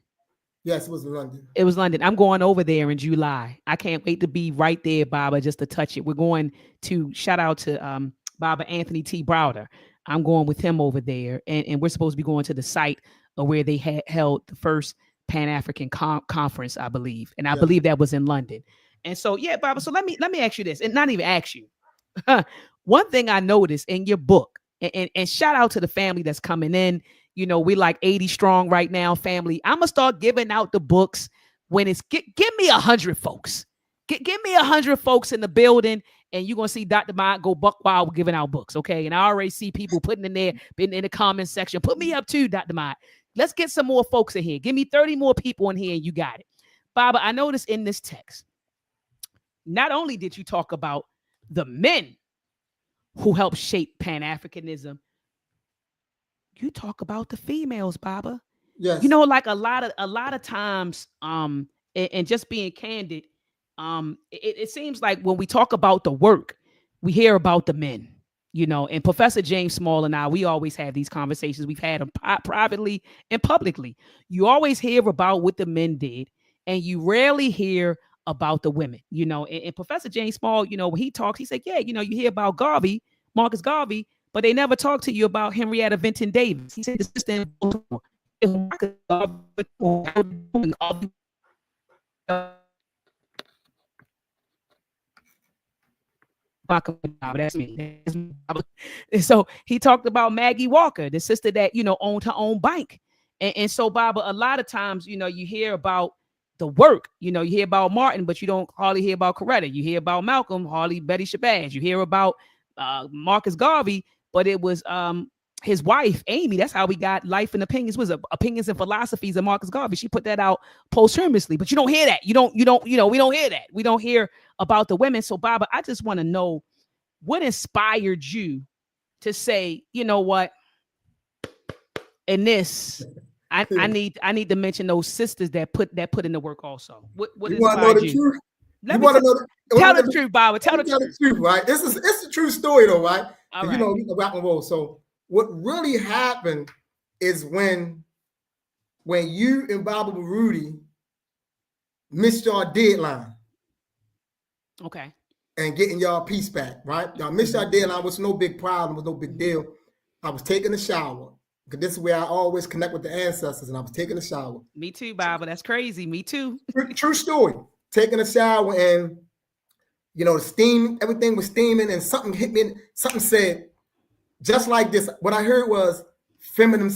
Yes, it was in London. It was London. I'm going over there in July. I can't wait to be right there, Baba, just to touch it. We're going to shout out to Baba Anthony T. Browder. I'm going with him over there. And we're supposed to be going to the site of where they had held the first Pan-African conference, I believe. And I believe that was in London. And so, yeah, Baba, so let me ask you this, and not even ask you. One thing I noticed in your book, and shout out to the family that's coming in. You know, we like 80 strong right now, family. I'm going to start giving out the books when it's, give me 100 folks. Give me 100 folks in the building, and you're going to see Dr. Mott go buck wild giving out books, okay? And I already see people putting in there, in the comment section, put me up too, Dr. Mott. Let's get some more folks in here. Give me 30 more people in here and you got it. Baba, I noticed in this text, not only did you talk about the men who helped shape Pan-Africanism, you talk about the females, Baba. Yes. You know, like a lot of times, and just being candid, it seems like when we talk about the work, we hear about the men. You know, and Professor James Small and I, we always have these conversations. We've had them privately and publicly. You always hear about what the men did, and you rarely hear about the women. You know, and Professor James Small, you know, when he talks, he said, yeah, you know, you hear about Garvey, Marcus Garvey, but they never talk to you about Henrietta Vinton Davis. He said the sister in Baltimore. That's me. And so he talked about Maggie Walker, the sister that, you know, owned her own bank. And so, Baba, a lot of times, you know, you hear about the work, you know, you hear about Martin, but you don't hardly hear about Coretta. You hear about Malcolm, hardly Betty Shabazz. You hear about Marcus Garvey, but it was his wife, Amy. That's how we got Life and Opinions. Was Opinions and Philosophies of Marcus Garvey. She put that out posthumously, but you don't hear that. We don't hear that. We don't hear about the women. So, Baba, I just want to know what inspired you to say, you know what, in this, I need to mention those sisters that put in the work also. What you want to know the truth? Let me tell the truth, Baba. Tell the truth, right? It's a true story, though, right? All right. You know, rock and roll. So what really happened is when you and Baba Baruti missed your deadline. Okay. And getting y'all peace back, right? Y'all missed your deadline, was no big problem, was no big deal. I was taking a shower. Because this is where I always connect with the ancestors, and I was taking a shower. Me too, Baba. That's crazy. Me too. True story. Taking a shower, and you know, the steam, everything was steaming, and something hit me, and something said, just like this. What I heard was feminine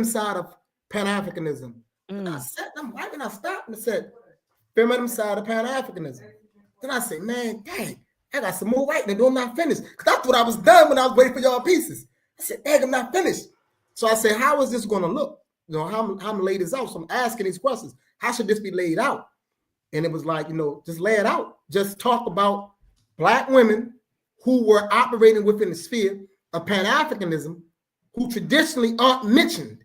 side of Pan-Africanism. And I said, I'm right when I stopped and said, feminine side of Pan-Africanism. Then I said, man, dang, I got some more writing to do. I'm not finished. Because I thought I was done when I was waiting for y'all pieces. I said, dang, I'm not finished. So I said, how is this going to look? You know, how I'm going to lay this out? So I'm asking these questions. How should this be laid out? And it was like, you know, just lay it out. Just talk about Black women who were operating within the sphere of Pan-Africanism, who traditionally aren't mentioned.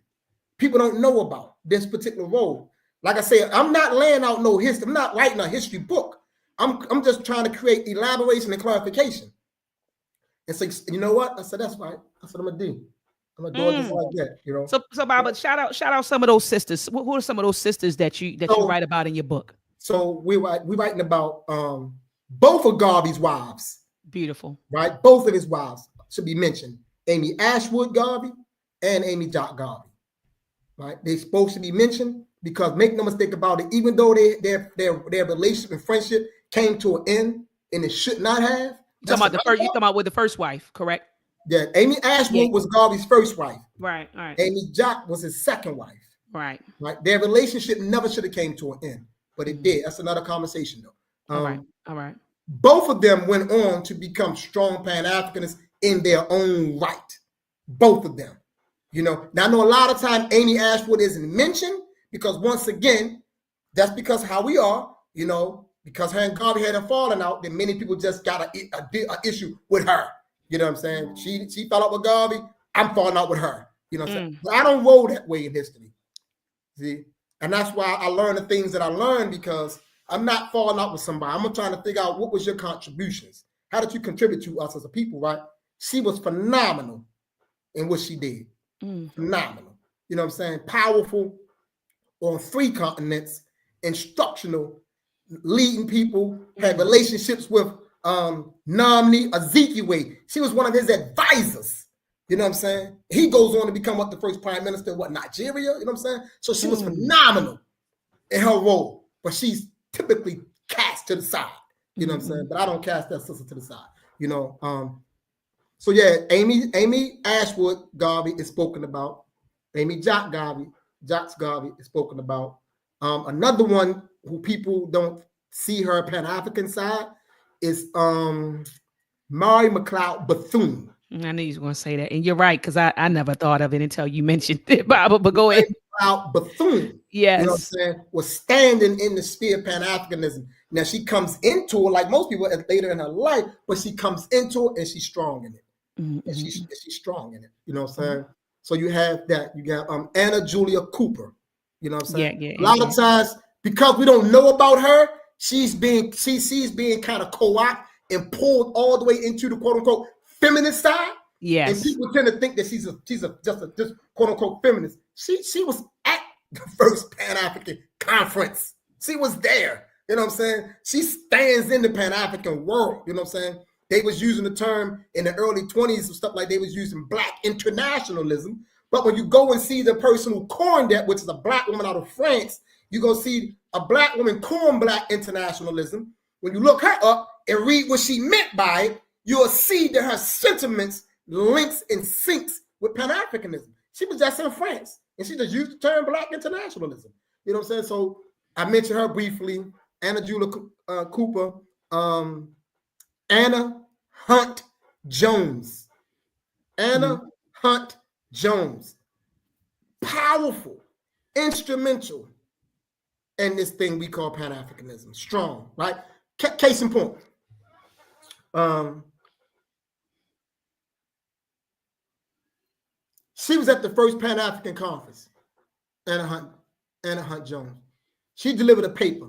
People don't know about this particular role. Like I said, I'm not laying out no history. I'm not writing a history book. I'm just trying to create elaboration and clarification. And so, you know what? I said, that's right. That's what I'm going to do. I'm gonna do it just like that, you know. So Baba, shout out some of those sisters. Who are some of those sisters that you write about in your book? So we're writing about both of Garvey's wives. Beautiful. Right? Both of his wives should be mentioned. Amy Ashwood Garvey and Amy Jock Garvey. Right? They're supposed to be mentioned because make no mistake about it, even though their relationship and friendship came to an end and it should not have. You're talking about with the first wife, correct? Yeah, Amy Ashwood was Garvey's first wife. Right. Amy Jock was his second wife. Right. Their relationship never should have came to an end, but it did. That's another conversation, though. All right. Both of them went on to become strong Pan-Africanists in their own right. Both of them. You know, now I know a lot of time Amy Ashwood isn't mentioned because once again, that's because how we are, you know, because her and Garvey had a falling out, then many people just got a issue with her. You know what I'm saying? She fell out with Garvey. I'm falling out with her. You know what I'm saying? But I don't roll that way in history. See? And that's why I learned the things that I learned because I'm not falling out with somebody. I'm trying to figure out what was your contributions. How did you contribute to us as a people, right? She was phenomenal in what she did. Phenomenal. You know what I'm saying? Powerful on 3 continents, instructional, leading people, had relationships with Namni Azikiwe. She was one of his advisors. You know what I'm saying? He goes on to become the first prime minister of Nigeria. You know what I'm saying? So she was phenomenal in her role, but she's typically cast to the side. You know what I'm saying? But I don't cast that sister to the side. You know. So yeah, Amy Ashwood Garvey is spoken about. Amy Jock Garvey is spoken about. Another one who people don't see her Pan-African side is Mary McLeod Bethune. I knew you was going to say that. And you're right, because I never thought of it until you mentioned it, Baba, but go ahead. Cloud Bethune, Yes. you know what I'm saying, was standing in the sphere of Pan-Africanism. Now she comes into it like most people later in her life, but she comes into it and she's strong in it. Mm-hmm. And she's strong in it. You know what I'm saying? So you have that. You got Anna Julia Cooper. You know what I'm saying? A lot of times, because we don't know about her, she's being kind of co-opted and pulled all the way into the quote unquote feminist side. Yes. And people tend to think that she's just quote unquote feminist. She was at the first Pan-African conference. She was there. You know what I'm saying? She stands in the Pan-African world. You know what I'm saying? They was using the term in the early 20s and stuff like they was using Black internationalism. But when you go and see the person who coined that, which is a Black woman out of France, you're going to see a Black woman coin Black internationalism. When you look her up and read what she meant by it, you'll see that her sentiments links and syncs with Pan-Africanism. She was just in France, and she just used the term Black internationalism. You know what I'm saying? So I mentioned her briefly, Anna Julia Cooper, Anna Hunt Jones. Anna Hunt Jones. Powerful, instrumental in this thing we call Pan-Africanism. Strong, right? Case in point. She was at the first Pan-African conference, Anna Hunt Jones. She delivered a paper,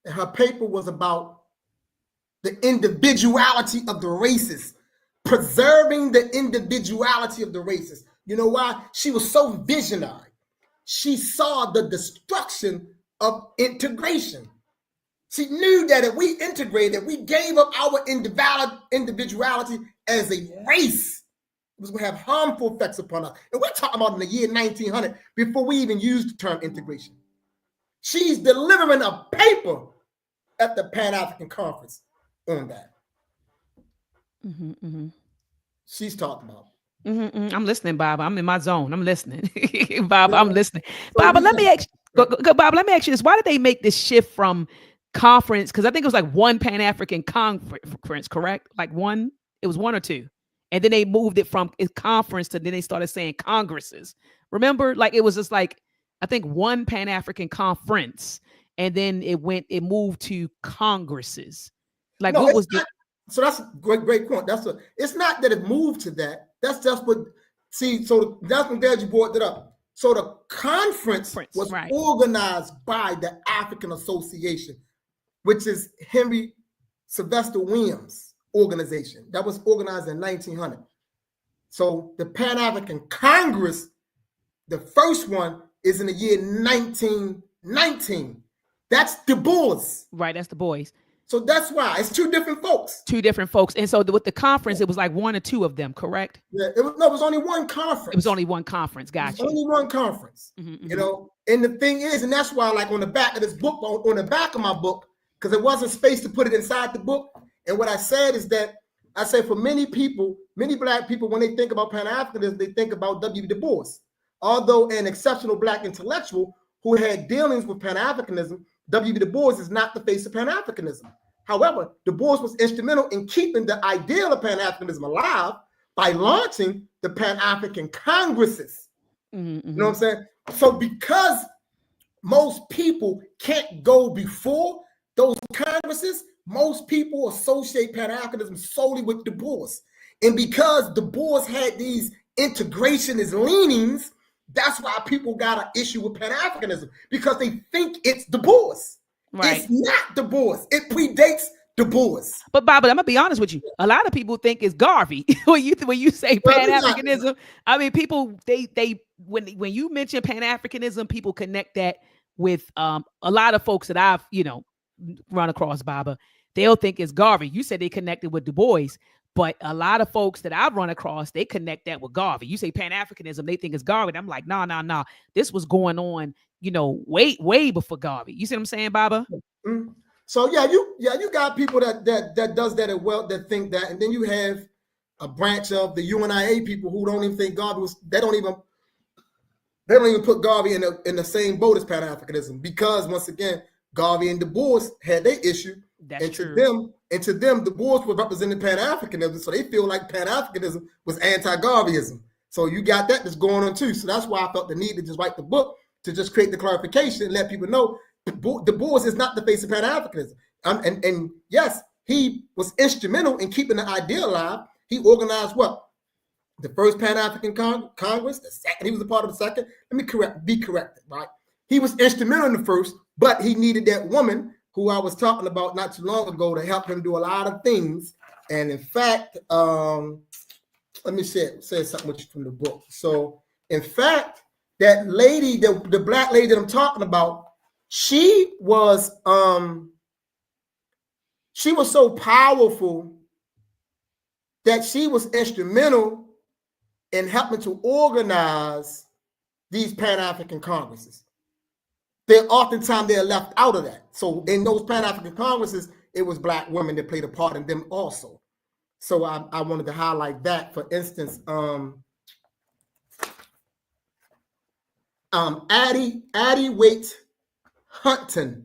and her paper was about the individuality of the races, preserving the individuality of the races. You know why? She was so visionary. She saw the destruction of integration. She knew that if we integrated, we gave up our individuality as a race, it was going to have harmful effects upon us. And we're talking about in the year 1900, before we even used the term integration. She's delivering a paper at the Pan-African Conference on that. She's talking about. I'm listening, Bob. I'm in my zone. I'm listening. Bob, I'm listening. Bob, let me ask Bob, let me ask you this. Why did they make this shift from conference? Because I think it was like one Pan-African conference, correct? Like one, it was one or two. And then they moved it from conference to then they started saying congresses. Remember, like it was just like, I think one Pan-African conference, and then it moved to congresses. Like no, what was the... So that's a great point. It's not that it moved to that. That's just what, so that's I'm glad you brought that up. So the conference was organized by the African Association, which is Henry Sylvester Williams' organization. That was organized in 1900. So the Pan-African Congress, the first one, is in the year 1919. That's Du Bois. Right, that's Du Bois. So that's why it's two different folks. And so with the conference, it was like one or two of them, correct? Yeah, it was only one conference. It was only one conference. Gotcha. Only one conference. You know, and the thing is, and that's why, like on the back of this book, on the back of my book, because there wasn't space to put it inside the book. And what I said is that I said for many people, many Black people, when they think about Pan-Africanism, they think about W. Du Bois. Although an exceptional Black intellectual who had dealings with Pan-Africanism, W. Du Bois is not the face of Pan-Africanism. However, Du Bois was instrumental in keeping the ideal of Pan-Africanism alive by launching the Pan-African Congresses. You know what I'm saying? So because most people can't go before those Congresses, most people associate Pan-Africanism solely with Du Bois. And because Du Bois had these integrationist leanings, that's why people got an issue with Pan-Africanism, because they think it's Du Bois. Right. It's not Du Bois. It predates Du Bois. But Bob, I'm gonna be honest with you. A lot of people think it's Garvey when you say Pan-Africanism. I mean, people they when you mention Pan-Africanism, people connect that with a lot of folks that I've run across, Baba. They'll think it's Garvey. You said they connected with Du Bois. But a lot of folks that I've run across, they connect that with Garvey. You say Pan-Africanism, they think it's Garvey. And I'm like, no. This was going on, way before Garvey. You see what I'm saying, Baba? Mm-hmm. So you got people that does that as well, that think that, and then you have a branch of the UNIA people who don't even think Garvey was. They don't even put Garvey in the same boat as Pan-Africanism, because once again, Garvey and Du Bois had their issue. That's true. To them, Du Bois was representing Pan-Africanism, so they feel like Pan-Africanism was anti-Garveyism. So you got that that's going on too. So that's why I felt the need to just write the book, to just create the clarification and let people know Du Bois is not the face of Pan-Africanism. And yes, he was instrumental in keeping the idea alive. He organized what? The first Pan-African Congress, the second. He was a part of the second. Let me be corrected, right? He was instrumental in the first, but he needed that woman who I was talking about not too long ago to help him do a lot of things. And in fact, let me say something with you from the book. So in fact, that lady, the black lady that I'm talking about, she was so powerful that she was instrumental in helping to organize these Pan-African Congresses. Oftentimes they're left out of that. So in those Pan-African Congresses, it was black women that played a part in them also. So I wanted to highlight that. For instance, Addie Waite Hunton,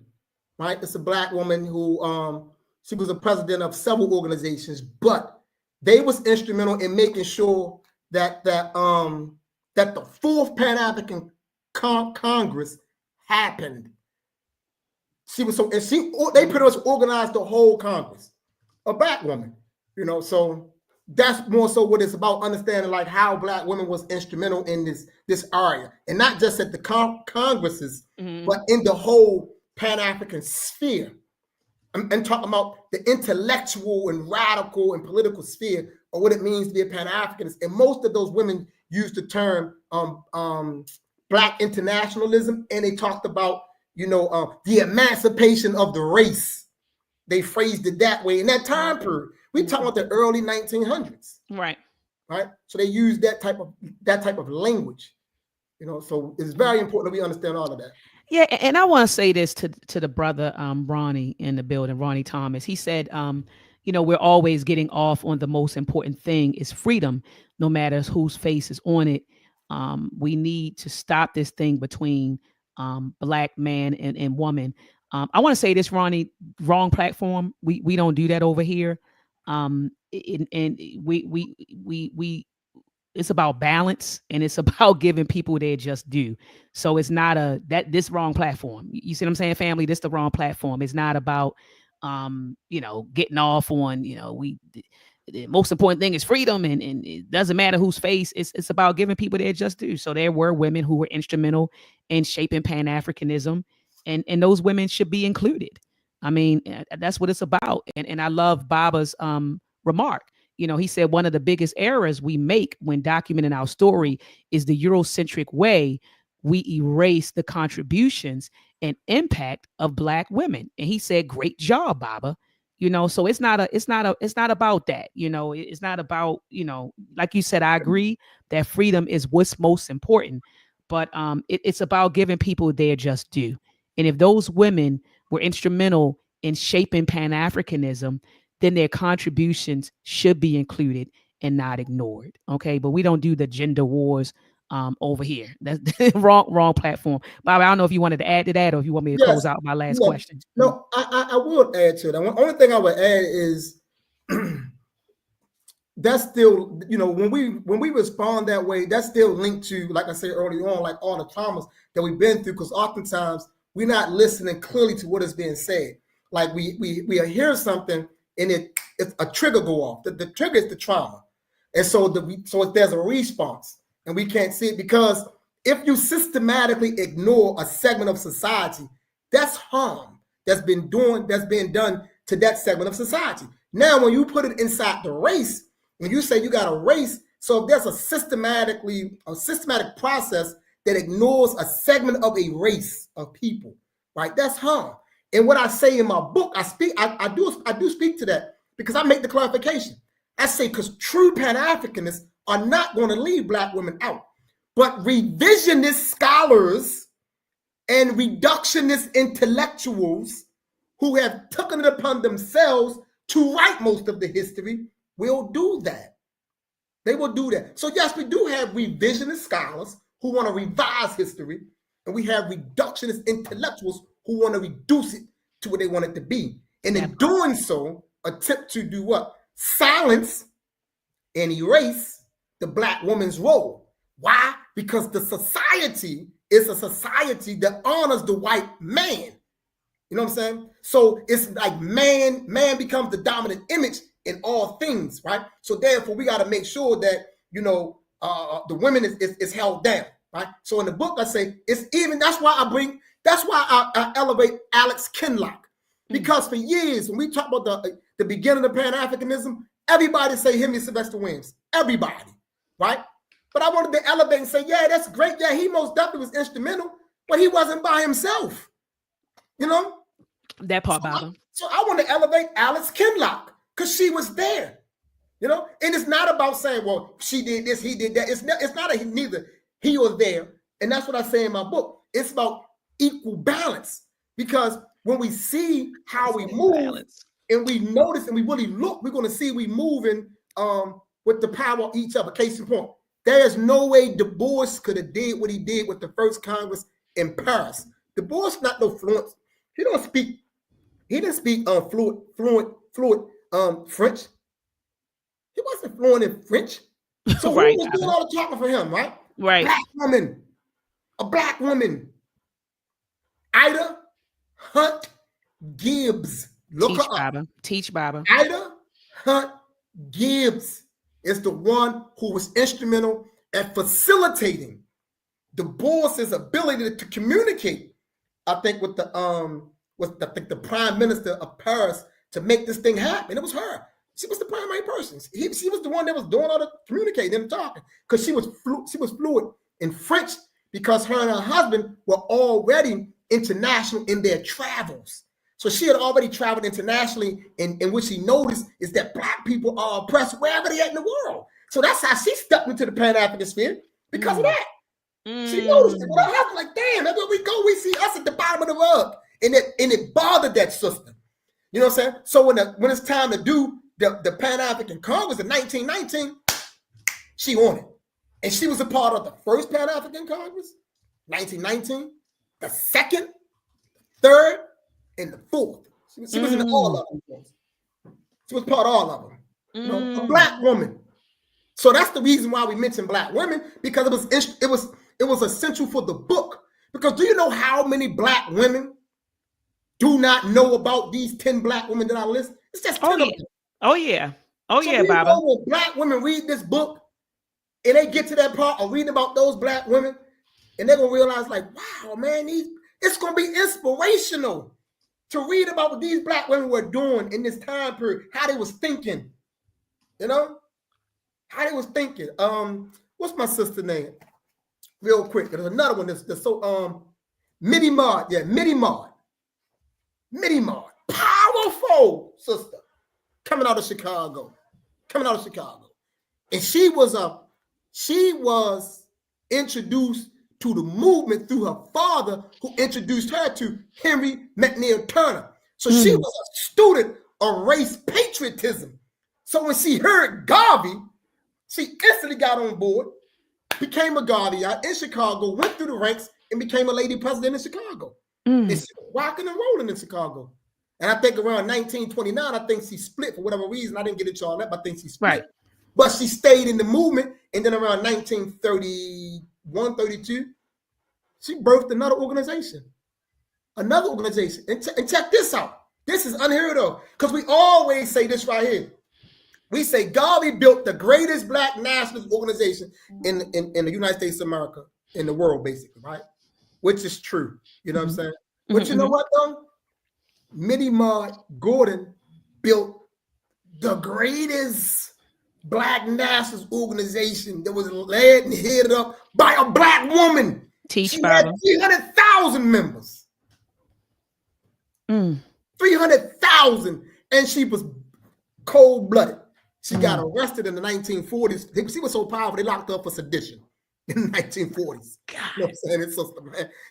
right? It's a black woman who she was a president of several organizations, but they was instrumental in making sure that the fourth Pan-African Congress happened. They pretty much organized the whole Congress. A black woman, so that's more so what it's about, understanding like how black women was instrumental in this area, and not just at the congresses, but in the whole Pan-African sphere. I'm talking about the intellectual and radical and political sphere of what it means to be a Pan-Africanist. And most of those women used the term Black internationalism, and they talked about, the emancipation of the race. They phrased it that way in that time period. We talking about the early 1900s, right? So they used that type of language, So it's very important that we understand all of that. Yeah, and I want to say this to the brother Ronnie in the building, Ronnie Thomas. He said, we're always getting off on the most important thing is freedom, no matter whose face is on it. We need to stop this thing between black man and woman. I want to say this, Ronnie, wrong platform. We don't do that over here. And we it's about balance, and it's about giving people their just due. So it's not this wrong platform. You see what I'm saying, family? This the wrong platform. It's not about getting off on, the most important thing is freedom, and it doesn't matter whose face. It's about giving people their just due. So there were women who were instrumental in shaping Pan-Africanism, and those women should be included. I mean, that's what it's about. And I love Baba's remark. He said one of the biggest errors we make when documenting our story is the Eurocentric way we erase the contributions and impact of black women. And he said, "Great job, Baba." So it's not about that. It's not about, like you said, I agree that freedom is what's most important, but it's about giving people their just due. And if those women were instrumental in shaping Pan-Africanism, then their contributions should be included and not ignored. Okay, but we don't do the gender wars over here. That's wrong platform. Bob, I don't know if you wanted to add to that, or if you want me to close out my last question. No, I will add to that. The only thing I would add is that's still, when we respond that way, that's still linked to, like I said earlier on, like all the traumas that we've been through, because oftentimes we're not listening clearly to what is being said. Like we hear something, and it's a trigger go off. The trigger is the trauma, and so there's a response, and we can't see it, because if you systematically ignore a segment of society, that's harm that's being done to that segment of society. Now, when you put it inside the race, when you say you got a race, so if there's a systematic process that ignores a segment of a race of people, right? That's harm. And what I say in my book, I do speak to that, because I make the clarification. I say, because true Pan-Africanists are not going to leave black women out, but revisionist scholars and reductionist intellectuals who have taken it upon themselves to write most of the history will do that. They will do that. So yes, we do have revisionist scholars who want to revise history, and we have reductionist intellectuals who want to reduce it to what they want it to be. And in doing so, attempt to do what? Silence and erase the black woman's role. Why? Because the society is a society that honors the white man. You know what I'm saying? So it's like man becomes the dominant image in all things, right? So therefore, we got to make sure that, you know, the women is held down, right? So in the book, I say it's even. That's why I elevate Alex Kinlock, because for years when we talk about the beginning of Pan-Africanism, everybody say him and Sylvester Williams, everybody, right? But I wanted to elevate and say, yeah, that's great. Yeah, he most definitely was instrumental, but he wasn't by himself, you know. That part, Baba. So I want to elevate Alex Kinlock because she was there, you know. And it's not about saying, well, she did this, he did that. It's not neither he or there. And that's what I say in my book. It's about equal balance, because when we see how we move and we notice and we really look, we're going to see we moving with the power of each other. Case in point, there is no way Du Bois could have did what he did with the first Congress in Paris. Du Bois not no fluent. He didn't speak fluent French. He wasn't fluent in French. So right, who was doing all the talking for him, right? Right. A black woman. Ida Hunt Gibbs. Look her up. Teach Baba. Ida Hunt Gibbs is the one who was instrumental at facilitating Du Bois's ability to communicate, I think, with the prime minister of Paris to make this thing happen. It was her. She was the primary person. She was the one that was doing all the communicating and talking, because she was fluent in French, because her and her husband were already international in their travels. So she had already traveled internationally, and what she noticed is that black people are oppressed wherever they at in the world. So that's how she stepped into the Pan-African sphere, because of that. She noticed it. Well, her husband, like, damn, everywhere we go, we see us at the bottom of the rug. And it bothered that sister. You know what I'm saying? So when it's time to do the Pan-African Congress in 1919, she on it. And she was a part of the first Pan-African Congress, 1919, the second, third, and the fourth. She was in all of them. She was part of all of them. You know, a black woman. So that's the reason why we mention black women, because it was essential for the book. Because do you know how many black women do not know about these 10 black women that I list? It's just 10 of them. Oh yeah. Oh so yeah, Baba. When black women read this book and they get to that part of reading about those black women, and they're gonna realize, like, wow, man, it's gonna be inspirational to read about what these black women were doing in this time period, how they was thinking, you know, how they was thinking. What's my sister's name? Real quick, there's another one that's so Mitty Maud, Mitty Maud, powerful sister, coming out of Chicago, and she was introduced to the movement through her father, who introduced her to Henry McNeil Turner. So she was a student of race patriotism. So when she heard Garvey, she instantly got on board, became a Garveyite in Chicago, went through the ranks, and became a lady president in Chicago. And she was rocking and rolling in Chicago. And I think around 1929, I think she split for whatever reason. I didn't get into all that, but I think she split. Right. But she stayed in the movement. And then around 1931, 32, she birthed another organization. And check this out. This is unheard of, because we always say this right here. We say Garvey built the greatest black nationalist organization in the United States of America, in the world, basically, right? Which is true. You know what I'm saying? But you know what, though? Mitty Maud Gordon built the greatest black nationalist organization that was led and headed up by a black woman. She had 300,000 members. 300,000. And she was cold-blooded. She got arrested in the 1940s. She was so powerful, they locked her up for sedition in the 1940s. You know what I'm saying?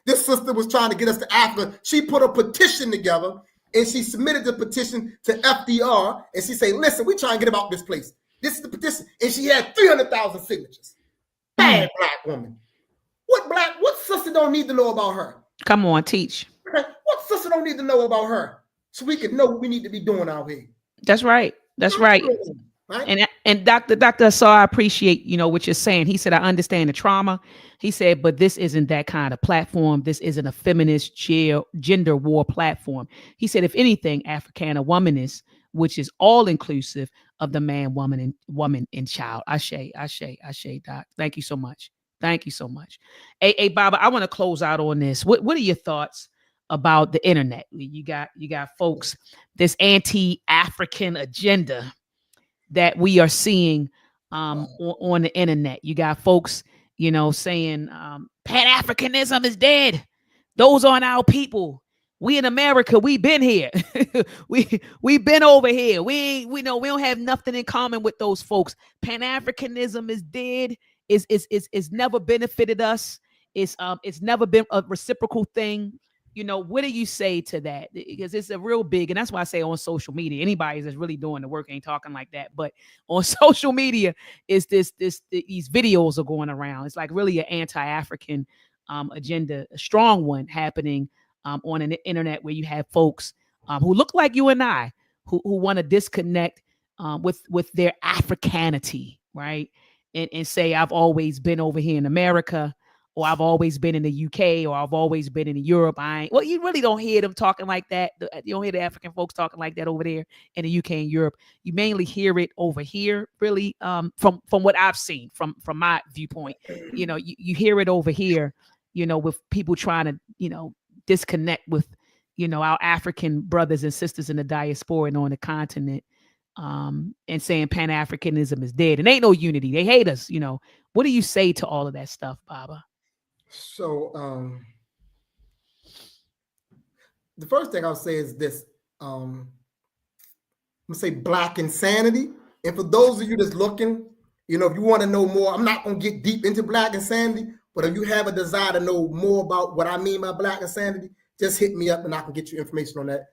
This sister was trying to get us to Africa. She put a petition together, and she submitted the petition to FDR, and she said, listen, we trying to get about this place. This is the petition. And she had 300,000 signatures. Bad black woman. What sister don't need to know about her? Come on, teach. What sister don't need to know about her? So we can know what we need to be doing out here. That's right. That's right. right? And Dr. Assar, I appreciate, what you're saying. He said, I understand the trauma. He said, but this isn't that kind of platform. This isn't a feminist gender war platform. He said, if anything, Africana womanist, which is all inclusive of the man, woman, and child. Ashe, Doc. Thank you so much. Thank you so much. Hey, Baba, I want to close out on this. What are your thoughts about the internet? You got folks, this anti-African agenda that we are seeing on the internet. You got folks, saying Pan-Africanism is dead. Those aren't our people. We in America, we've been here. we've been over here. We don't have nothing in common with those folks. Pan-Africanism is dead. It's never benefited us. It's never been a reciprocal thing. What do you say to that? Because it's a real big, and that's why I say on social media, anybody that's really doing the work ain't talking like that. But on social media, is these videos are going around. It's like really an anti-African agenda, a strong one happening on an internet where you have folks who look like you and I, who want to disconnect with their Africanity, right? And say, I've always been over here in America, or I've always been in the UK, or I've always been in Europe. Well, you really don't hear them talking like that. You don't hear the African folks talking like that over there in the UK and Europe. You mainly hear it over here, really, from what I've seen, from my viewpoint. You hear it over here, with people trying to, disconnect with, our African brothers and sisters in the diaspora and on the continent, and saying Pan-Africanism is dead. And ain't no unity. They hate us. What do you say to all of that stuff, Baba? So the first thing I'll say is this. I'm gonna say Black insanity. And for those of you that's looking, if you want to know more, I'm not gonna get deep into Black insanity, but if you have a desire to know more about what I mean by Black insanity, just hit me up and I can get you information on that.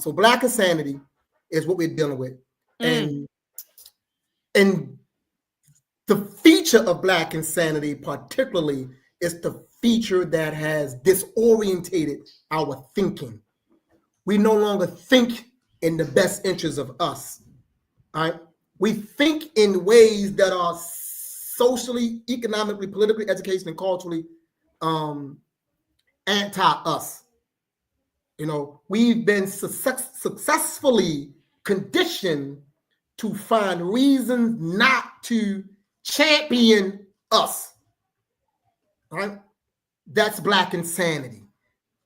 So Black insanity is what we're dealing with. And the feature of Black insanity particularly is the feature that has disorientated our thinking. We no longer think in the best interest of us. All right? We think in ways that are socially, economically, politically, educationally, and culturally anti-us. We've been successfully conditioned to find reasons not to champion us. Right? That's Black insanity.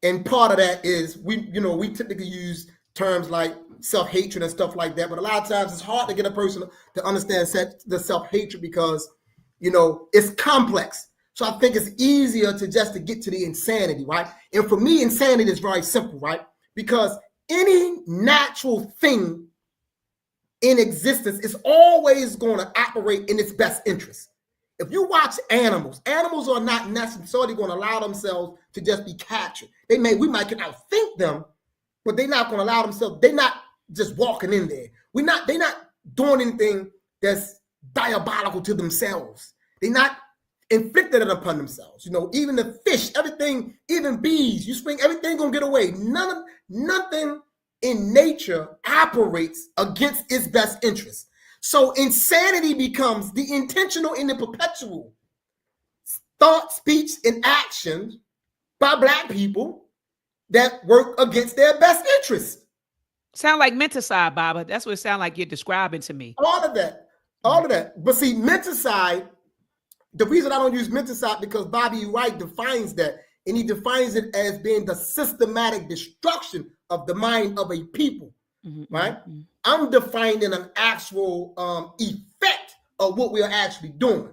And part of that is we typically use terms like self-hatred and stuff like that, but a lot of times it's hard to get a person to understand the self-hatred because, it's complex. So I think it's easier to get to the insanity, right? And for me, insanity is very simple, right? Because any natural thing in existence is always going to operate in its best interest. If you watch animals are not necessarily going to allow themselves to just be captured. We might can outthink them, but they're not going to allow themselves. They're not just walking in there. They're not doing anything that's diabolical to themselves. They're not inflicted it upon themselves. Even the fish, everything, even bees, you spring, everything gonna get away. Nothing in nature operates against its best interest. So insanity becomes the intentional and the perpetual thought, speech, and action by Black people that work against their best interest. Sound like menticide, Baba. That's what it sounds like you're describing to me. All of that. But see, menticide, the reason I don't use menticide because Bobby Wright defines that, and he defines it as being the systematic destruction of the mind of a people, right? Mm-hmm. I'm defining an actual effect of what we are actually doing.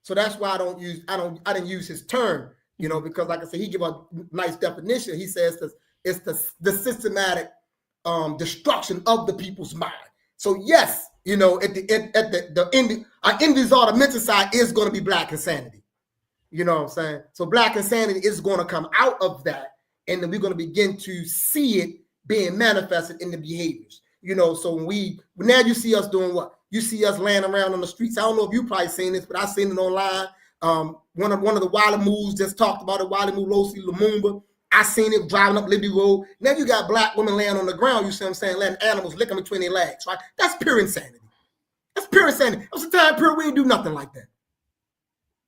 So that's why I didn't use his term, because like I said, he give a nice definition. He says it's the systematic destruction of the people's mind. So yes, at the end, our end result of menticide is going to be Black insanity. You know what I'm saying? So Black insanity is going to come out of that, and then we're going to begin to see it being manifested in the behaviors. So now you see us doing what? You see us laying around on the streets. I don't know if you probably seen this, but I seen it online. One of the Wally moves just talked about it. Wally Move, Losi, Lumumba. I seen it driving up Liberty Road. Now you got Black women laying on the ground. You see what I'm saying? Letting animals lick them between their legs. Right? That's pure insanity. That's pure insanity. That was a time period we didn't do nothing like that.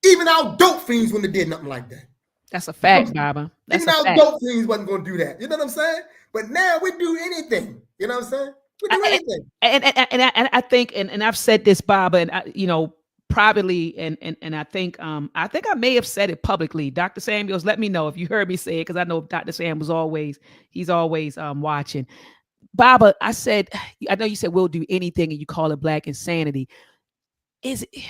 Even our dope fiends wouldn't have did nothing like that. That's a fact, Baba. That's Even a our fact. dope fiends wasn't going to do that. You know what I'm saying? But now we do anything. You know what I'm saying? We do anything. And I think, and I've said this, Baba, and I, you know, privately, and I think I may have said it publicly. Dr. Samuels, let me know if you heard me say it, because I know Dr. Sam was always watching. Baba, I know you said we'll do anything, and you call it Black insanity. Is it,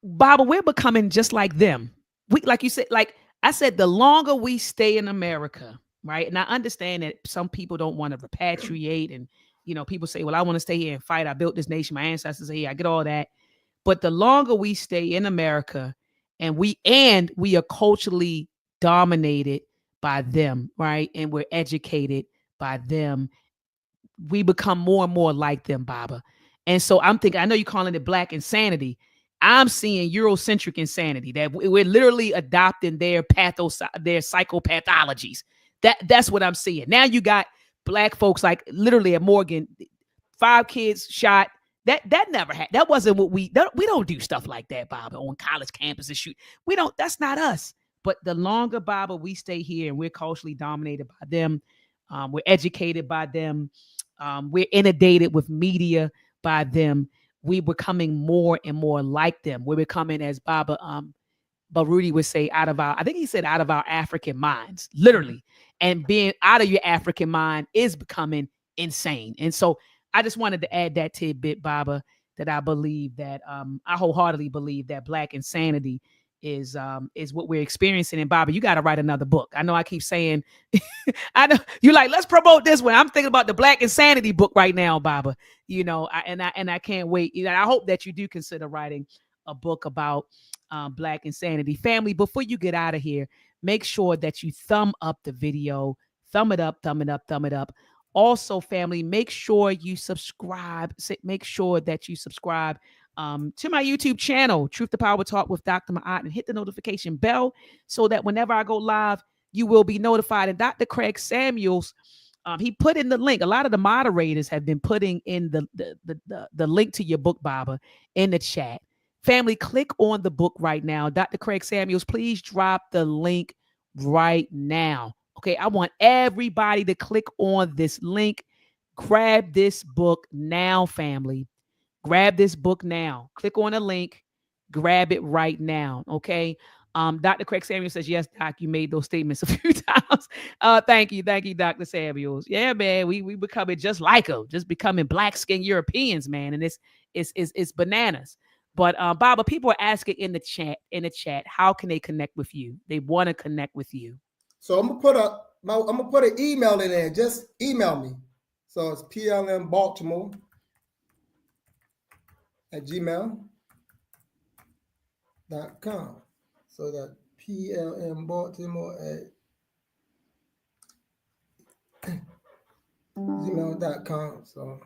Baba? We're becoming just like them. We, like you said, like I said, the longer we stay in America, right? And I understand that some people don't want to repatriate, and you know, people say, "Well, I want to stay here and fight. I built this nation. My ancestors are here." I get all that, but the longer we stay in America, and we are culturally dominated by them, right? And we're educated by them, we become more and more like them, Baba. And so I'm thinking, I know you're calling it Black insanity. I'm seeing Eurocentric insanity, that we're literally adopting their psychopathologies. That's what I'm seeing. Now you got Black folks, like literally at Morgan, 5 kids shot. That never had. That wasn't what we don't do stuff like that, Baba, on college campuses. Shoot, we don't. That's not us. But the longer, Baba, we stay here and we're culturally dominated by them, we're educated by them, we're inundated with media by them, we're becoming more and more like them. We're becoming, as Baba Baruti would say, out of our African minds, literally. And being out of your African mind is becoming insane. And so I just wanted to add that tidbit, Baba, that I believe that I wholeheartedly believe that Black insanity is what we're experiencing. And Baba, you got to write another book. I know I keep saying, I know you like, let's promote this one. I'm thinking about the Black insanity book right now, Baba. You know, I can't wait. I hope that you do consider writing a book about Black insanity. Family, before you get out of here, make sure that you thumb up the video, thumb it up, thumb it up, thumb it up. Also, family, make sure you subscribe. Make sure that you subscribe to my YouTube channel, Truth to Power Talk with Dr. Ma'at, and hit the notification bell so that whenever I go live, you will be notified. And Dr. Craig Samuels, he put in the link. A lot of the moderators have been putting in the link to your book, Baba, in the chat. Family, click on the book right now. Dr. Craig Samuels, please drop the link right now. Okay, I want everybody to click on this link. Grab this book now, family. Grab this book now. Click on the link. Grab it right now. Okay. Dr. Craig Samuels says, yes, Doc, you made those statements a few times. Thank you, Dr. Samuels. Yeah, man, we becoming just like them, just becoming black-skinned Europeans, man. And it's bananas. But Baba, people are asking in the chat, how can they connect with you? They want to connect with you. So I'm gonna put an email in there. Just email me. So it's plmbaltimore@gmail.com. So that plmbaltimore@gmail.com. So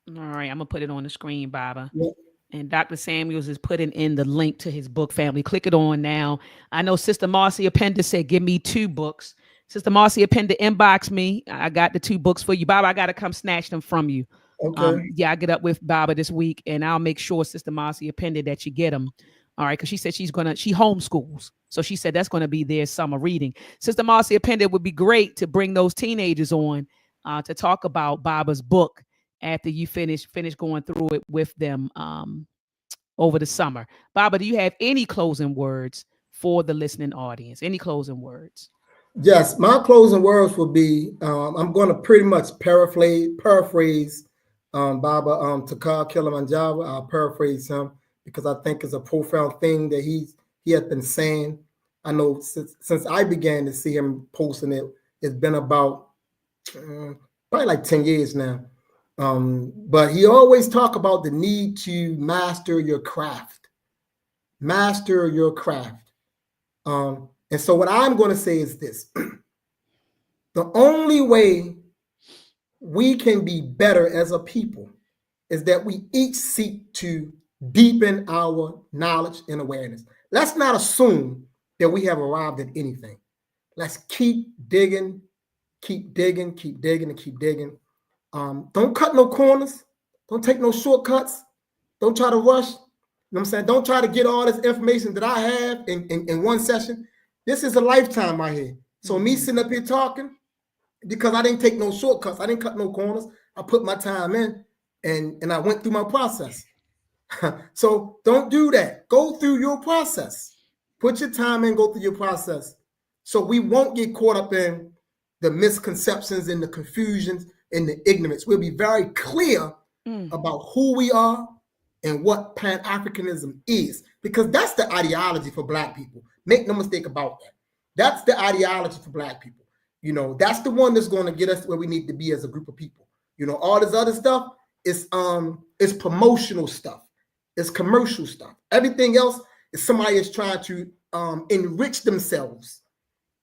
all right, I'm gonna put it on the screen, Baba. Yep. And Dr. Samuels is putting in the link to his book, family. Click it on now. I know Sister Marcia Pender said, give me 2 books. Sister Marcia Pender, inbox me. I got the 2 books for you. Baba, I got to come snatch them from you. Okay. Yeah, I get up with Baba this week, and I'll make sure, Sister Marcia Pender, that you get them. All right, because she said she homeschools. So she said that's going to be their summer reading. Sister Marcia Pender, would be great to bring those teenagers on to talk about Baba's book after you finish going through it with them over the summer. Baba, do you have any closing words for the listening audience? Any closing words? Yes, my closing words will be, I'm going to pretty much paraphrase Baba Takar Kilimanjaro. I'll paraphrase him because I think it's a profound thing that he has been saying. I know since I began to see him posting it, it's been about probably like 10 years now. But he always talk about the need to master your craft. Master your craft. And so what I'm going to say is this. The only way we can be better as a people is that we each seek to deepen our knowledge and awareness. Let's not assume that we have arrived at anything. Let's keep digging, keep digging, keep digging, and keep digging. Don't cut no corners. Don't take no shortcuts. Don't try to rush. You know what I'm saying? Don't try to get all this information that I have in one session. This is a lifetime right here. So me sitting up here talking, because I didn't take no shortcuts. I didn't cut no corners. I put my time in and I went through my process. So don't do that. Go through your process. Put your time in, go through your process. So we won't get caught up in the misconceptions and the confusions and the ignorance. We'll be very clear about who we are and what Pan-Africanism is, because that's the ideology for Black people. Make no mistake about that. That's the ideology for Black people. You know, that's the one that's going to get us where we need to be as a group of people. You know, all this other stuff is promotional stuff. It's commercial stuff. Everything else is somebody is trying to enrich themselves.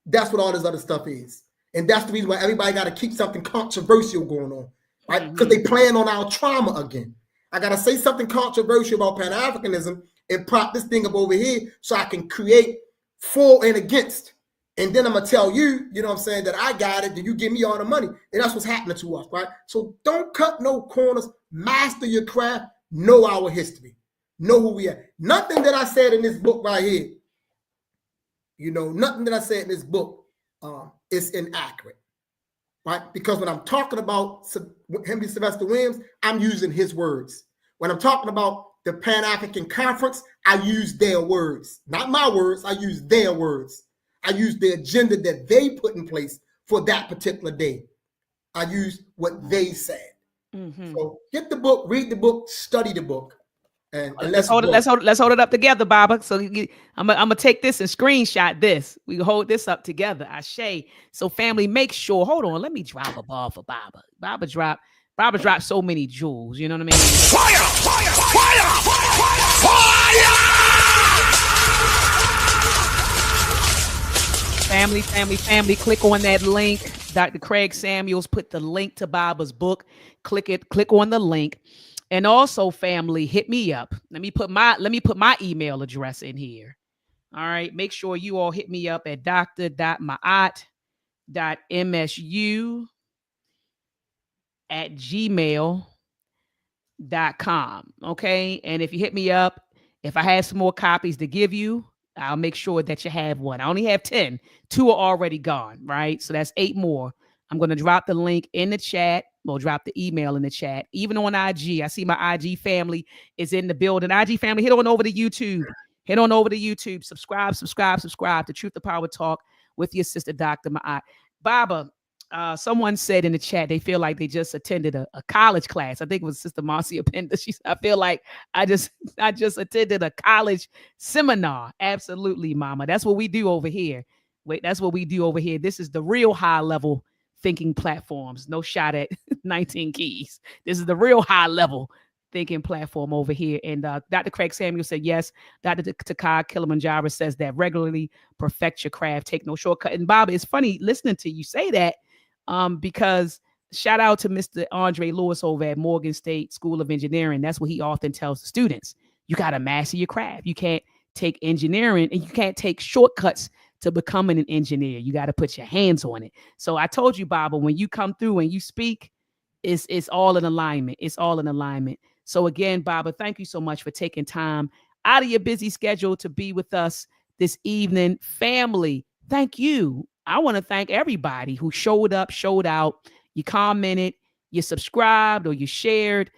That's what all this other stuff is. And that's the reason why everybody got to keep something controversial going on, right? Because they playing on our trauma again. I got to say something controversial about Pan-Africanism and prop this thing up over here so I can create for and against. And then I'm going to tell you, you know what I'm saying, that I got it, then you give me all the money. And that's what's happening to us, right? So don't cut no corners. Master your craft. Know our history. Know who we are. Nothing that I said in this book right here, you know, nothing that I said in this book is inaccurate, right? Because when I'm talking about Henry Sylvester Williams, I'm using his words. When I'm talking about the Pan-African Conference, I use their words. Not my words, I use their words. I use the agenda that they put in place for that particular day. I use what they said. So get the book, read the book, study the book. And let's hold it up together, Baba. So I'm gonna take this and screenshot this. We hold this up together. Ashe. So family, make sure. Hold on, let me drop a ball for Baba. Baba dropped so many jewels. You know what I mean? Fire! Fire! Fire! Fire! Family. Click on that link. Dr. Craig Samuels put the link to Baba's book. Click it. Click on the link. And also, family, hit me up. Let me put my email address in here. All right. Make sure you all hit me up at dr.maat.msu@gmail.com. Okay. And if you hit me up, if I have some more copies to give you, I'll make sure that you have one. I only have 10. 2 are already gone, right? So that's 8 more. I'm going to drop the link in the chat. We'll drop the email in the chat. Even on IG, I see my IG family is in the building. IG family, head on over to YouTube. Subscribe to Truth to Power Talk with your sister, Dr. Ma'at. Baba, someone said in the chat they feel like they just attended a college class. I think it was Sister Marcia Pender. She said, I feel like I just attended a college seminar. Absolutely, Mama. That's what we do over here. That's what we do over here. This is the real high level thinking platforms. No shot at 19 keys. This is the real high level thinking platform over here. And Dr. Craig Samuel said, yes. Dr. Takai Kilimanjaro says that regularly perfect your craft, take no shortcut. And Bob, it's funny listening to you say that because shout out to Mr. Andre Lewis over at Morgan State School of Engineering. That's what he often tells the students. You got to master your craft. You can't take engineering and you can't take shortcuts to becoming an engineer. You got to put your hands on it. So I told you, Baba, when you come through and you speak, it's all in alignment. It's all in alignment. So again, Baba, thank you so much for taking time out of your busy schedule to be with us this evening. Family, thank you. I want to thank everybody who showed up, showed out, you commented, you subscribed, or you shared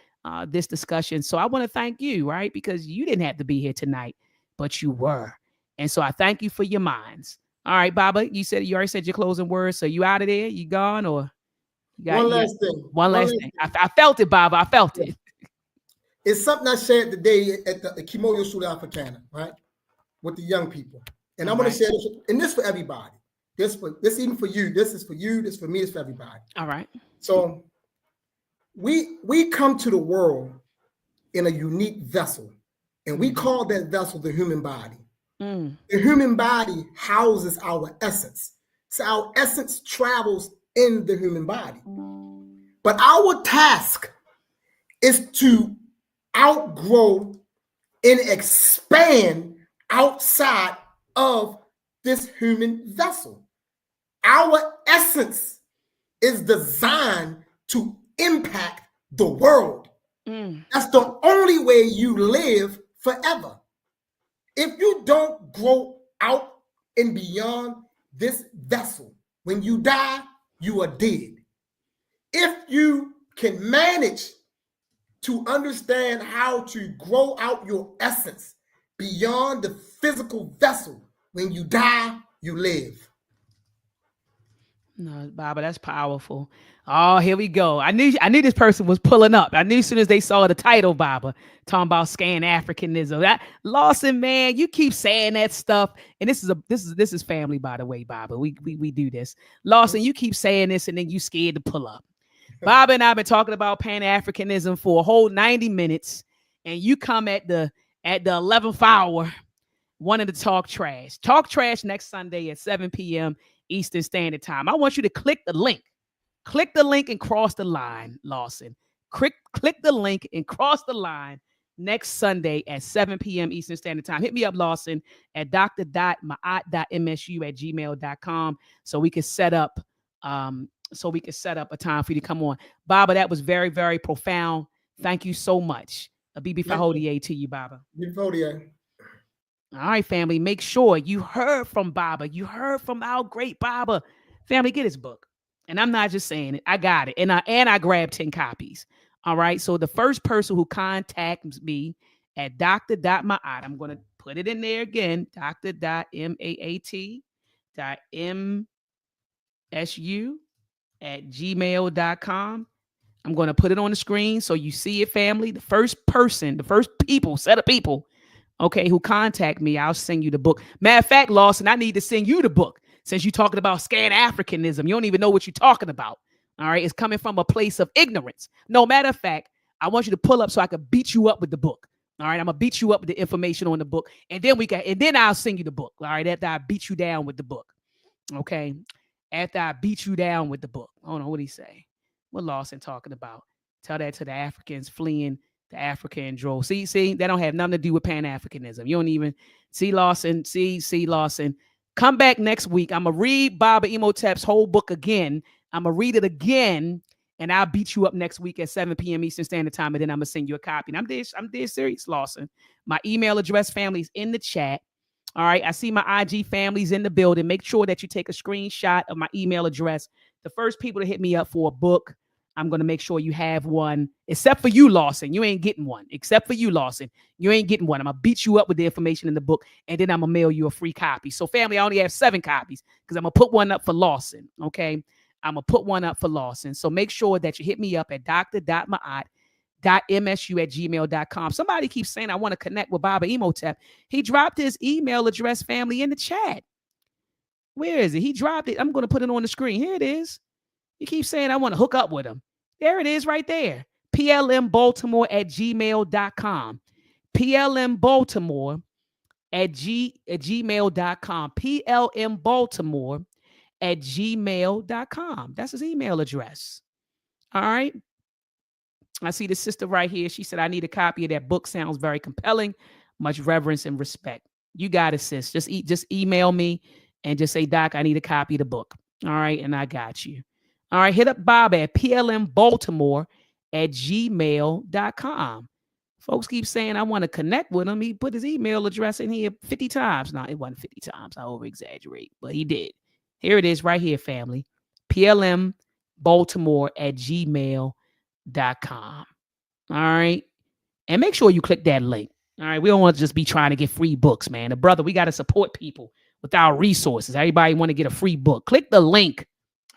this discussion. So I want to thank you, right? Because you didn't have to be here tonight, but you were. And so I thank you for your minds. All right, Baba, you already said your closing words. So you out of there? You gone or? You got, One last thing. I felt it, Baba. I felt it. It's something I shared today at the Kimoyo School Africana, right? With the young people. And I'm going to share this, and this for everybody. This even for you. This is for you. This is for me. It's for everybody. All right. So we come to the world in a unique vessel, and we call that vessel the human body. The human body houses our essence. So our essence travels in the human body. But our task is to outgrow and expand outside of this human vessel. Our essence is designed to impact the world. That's the only way you live forever. If you don't grow out and beyond this vessel, when you die, you are dead. If you can manage to understand how to grow out your essence beyond the physical vessel, when you die, you live. No, Baba, that's powerful. Oh, here we go. I knew this person was pulling up. I knew as soon as they saw the title, Baba, talking about Pan-Africanism. That Lawson, man, you keep saying that stuff. And this is family, by the way, Baba. We do this. Lawson, you keep saying this and then you scared to pull up. Baba and I have been talking about Pan-Africanism for a whole 90 minutes, and you come at the 11th hour wanting to talk trash. Talk trash next Sunday at 7 p.m. Eastern Standard Time. I want you to click the link. Click the link and cross the line, Lawson. Click the link and cross the line next Sunday at 7 p.m. Eastern Standard Time. Hit me up, Lawson, at dr.maat.msu@gmail.com so we can set up a time for you to come on. Baba, that was very, very profound. Thank you so much. A BB Fahodie to you, Baba. All right, family, make sure you heard from Baba. You heard from our great Baba. Family, get his book. And I'm not just saying it. I got it. And I grabbed 10 copies. All right. So the first person who contacts me at dr.maat, I'm going to put it in there again, dr.maat.msu@gmail.com. I'm going to put it on the screen so you see it, family. The first set of people, okay, who contact me, I'll send you the book. Matter of fact, Lawson, I need to send you the book since you're talking about Pan-Africanism. You don't even know what you're talking about. All right. It's coming from a place of ignorance. No, matter of fact, I want you to pull up so I can beat you up with the book. All right. I'm going to beat you up with the information on the book. And then I'll send you the book. All right. After I beat you down with the book. Okay. After I beat you down with the book. Hold on. What did he say? What Lawson talking about? Tell that to the Africans fleeing to Africa and drove. See, that don't have nothing to do with Pan-Africanism. You don't even see Lawson. See Lawson. Come back next week. I'm going to read Baba Imhotep's whole book again. I'm going to read it again, and I'll beat you up next week at 7 p.m. Eastern Standard Time, and then I'm going to send you a copy. And I'm dead serious, Lawson. My email address, family, is in the chat. All right. I see my IG families in the building. Make sure that you take a screenshot of my email address. The first people to hit me up for a book, I'm going to make sure you have one, except for you, Lawson. You ain't getting one. Except for you, Lawson. You ain't getting one. I'm going to beat you up with the information in the book, and then I'm going to mail you a free copy. So, family, I only have 7 copies because I'm going to put one up for Lawson, okay? I'm going to put one up for Lawson. So make sure that you hit me up at dr.maat.msu@gmail.com. Somebody keeps saying, I want to connect with Baba Imhotep. He dropped his email address, family, in the chat. Where is it? He dropped it. I'm going to put it on the screen. Here it is. You keep saying, I want to hook up with him. There it is right there. plmbaltimore@gmail.com. plmbaltimore@gmail.com. plmbaltimore@gmail.com. That's his email address. All right. I see the sister right here. She said, I need a copy of that book. Sounds very compelling. Much reverence and respect. You got it, sis. Just email me and just say, Doc, I need a copy of the book. All right. And I got you. All right. Hit up Bob at plmbaltimore@gmail.com. Folks keep saying, I want to connect with him. He put his email address in here 50 times. No, it wasn't 50 times. I over-exaggerate, but he did. Here it is right here, family. plmbaltimore@gmail.com. All right. And make sure you click that link. All right. We don't want to just be trying to get free books, man. Brother, we got to support people with our resources. Everybody want to get a free book. Click the link.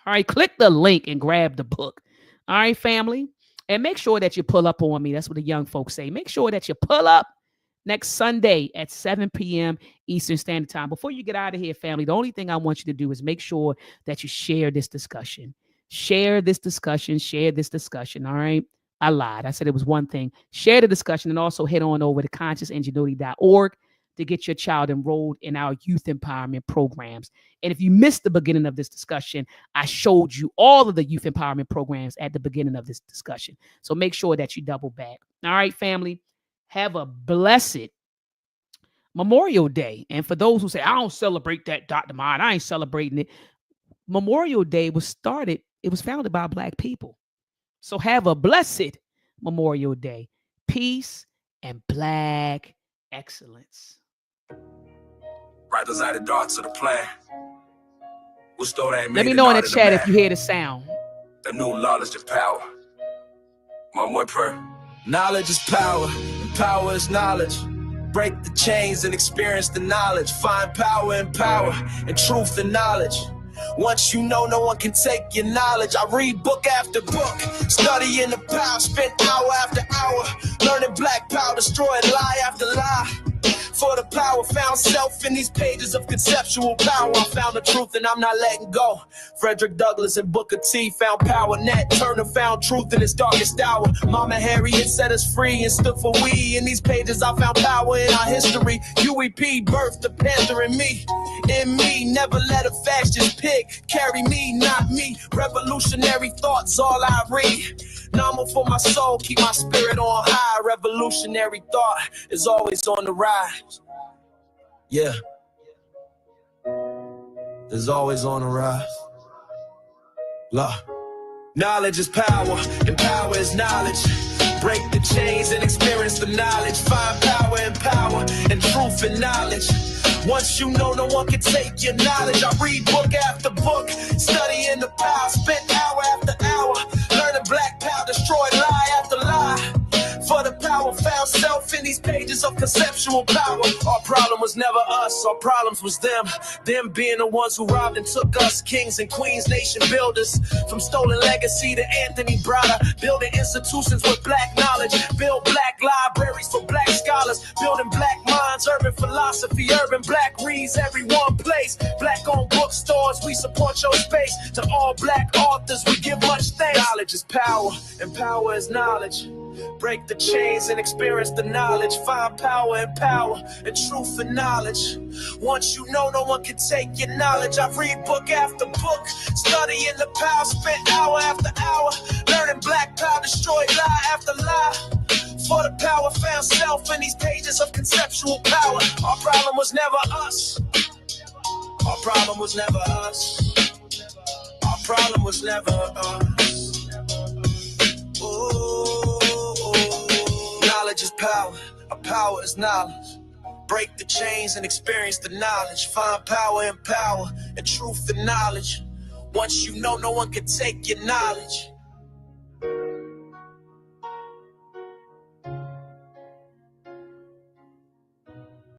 All right. Click the link and grab the book. All right, family. And make sure that you pull up on me. That's what the young folks say. Make sure that you pull up next Sunday at 7 p.m. Eastern Standard Time. Before you get out of here, family, the only thing I want you to do is make sure that you share this discussion. Share this discussion. Share this discussion. All right. I lied. I said it was one thing. Share the discussion and also head on over to consciousingenuity.org to get your child enrolled in our youth empowerment programs. And if you missed the beginning of this discussion, I showed you all of the youth empowerment programs at the beginning of this discussion. So make sure that you double back. All right, family, have a blessed Memorial Day. And for those who say, I don't celebrate that, Dr. Mind, I ain't celebrating it. Memorial Day was founded by Black people. So have a blessed Memorial Day. Peace and Black excellence. Riders out the darts of the plan. We'll store that Let me know in the chat if you hear the sound. The new knowledge of power. My boy prayer. Knowledge is power, and power is knowledge. Break the chains and experience the knowledge. Find power in power, and truth in knowledge. Once you know, no one can take your knowledge. I read book after book, studying the power, spent hour after hour, learning black power, destroying lie after lie. For the power found self in these pages of conceptual power. I found the truth and I'm not letting go. Frederick Douglass and Booker T found power. Nat Turner found truth in his darkest hour. Mama Harriet set us free and stood for we. In these pages I found power in our history. UEP birthed the Panther in me. In me, never let a fascist pig carry me, not me. Revolutionary thoughts, all I read. Normal for my soul, keep my spirit on high. Revolutionary thought is always on the rise. Yeah, is always on the rise. Love. Knowledge is power, and power is knowledge. Break the chains and experience the knowledge. Find power in power, and truth in knowledge. Once you know, no one can take your knowledge. I read book after book, studying the power, spent hour after hour, learning black power, destroyed lie after lie. For the power found self in these pages of conceptual power. Our problem was never us, our problems was them. Them being the ones who robbed and took us, kings and queens, nation builders. From stolen legacy to Anthony Browder, building institutions with black knowledge. Build black libraries for black scholars, building black minds, urban philosophy, urban black reads every one place. Black owned bookstores, we support your space. To all black authors, we give much thanks. Knowledge is power, and power is knowledge. Break the chains and experience the knowledge. Find power in power, and truth in knowledge. Once you know, no one can take your knowledge. I read book after book, studying the power, spent hour after hour, learning black power, destroyed lie after lie. For the power found self in these pages of conceptual power. Our problem was never us. Our problem was never us. Our problem was never us. Knowledge is power, our power is knowledge. Break the chains and experience the knowledge. Find power in power, and truth in knowledge. Once you know, no one can take your knowledge.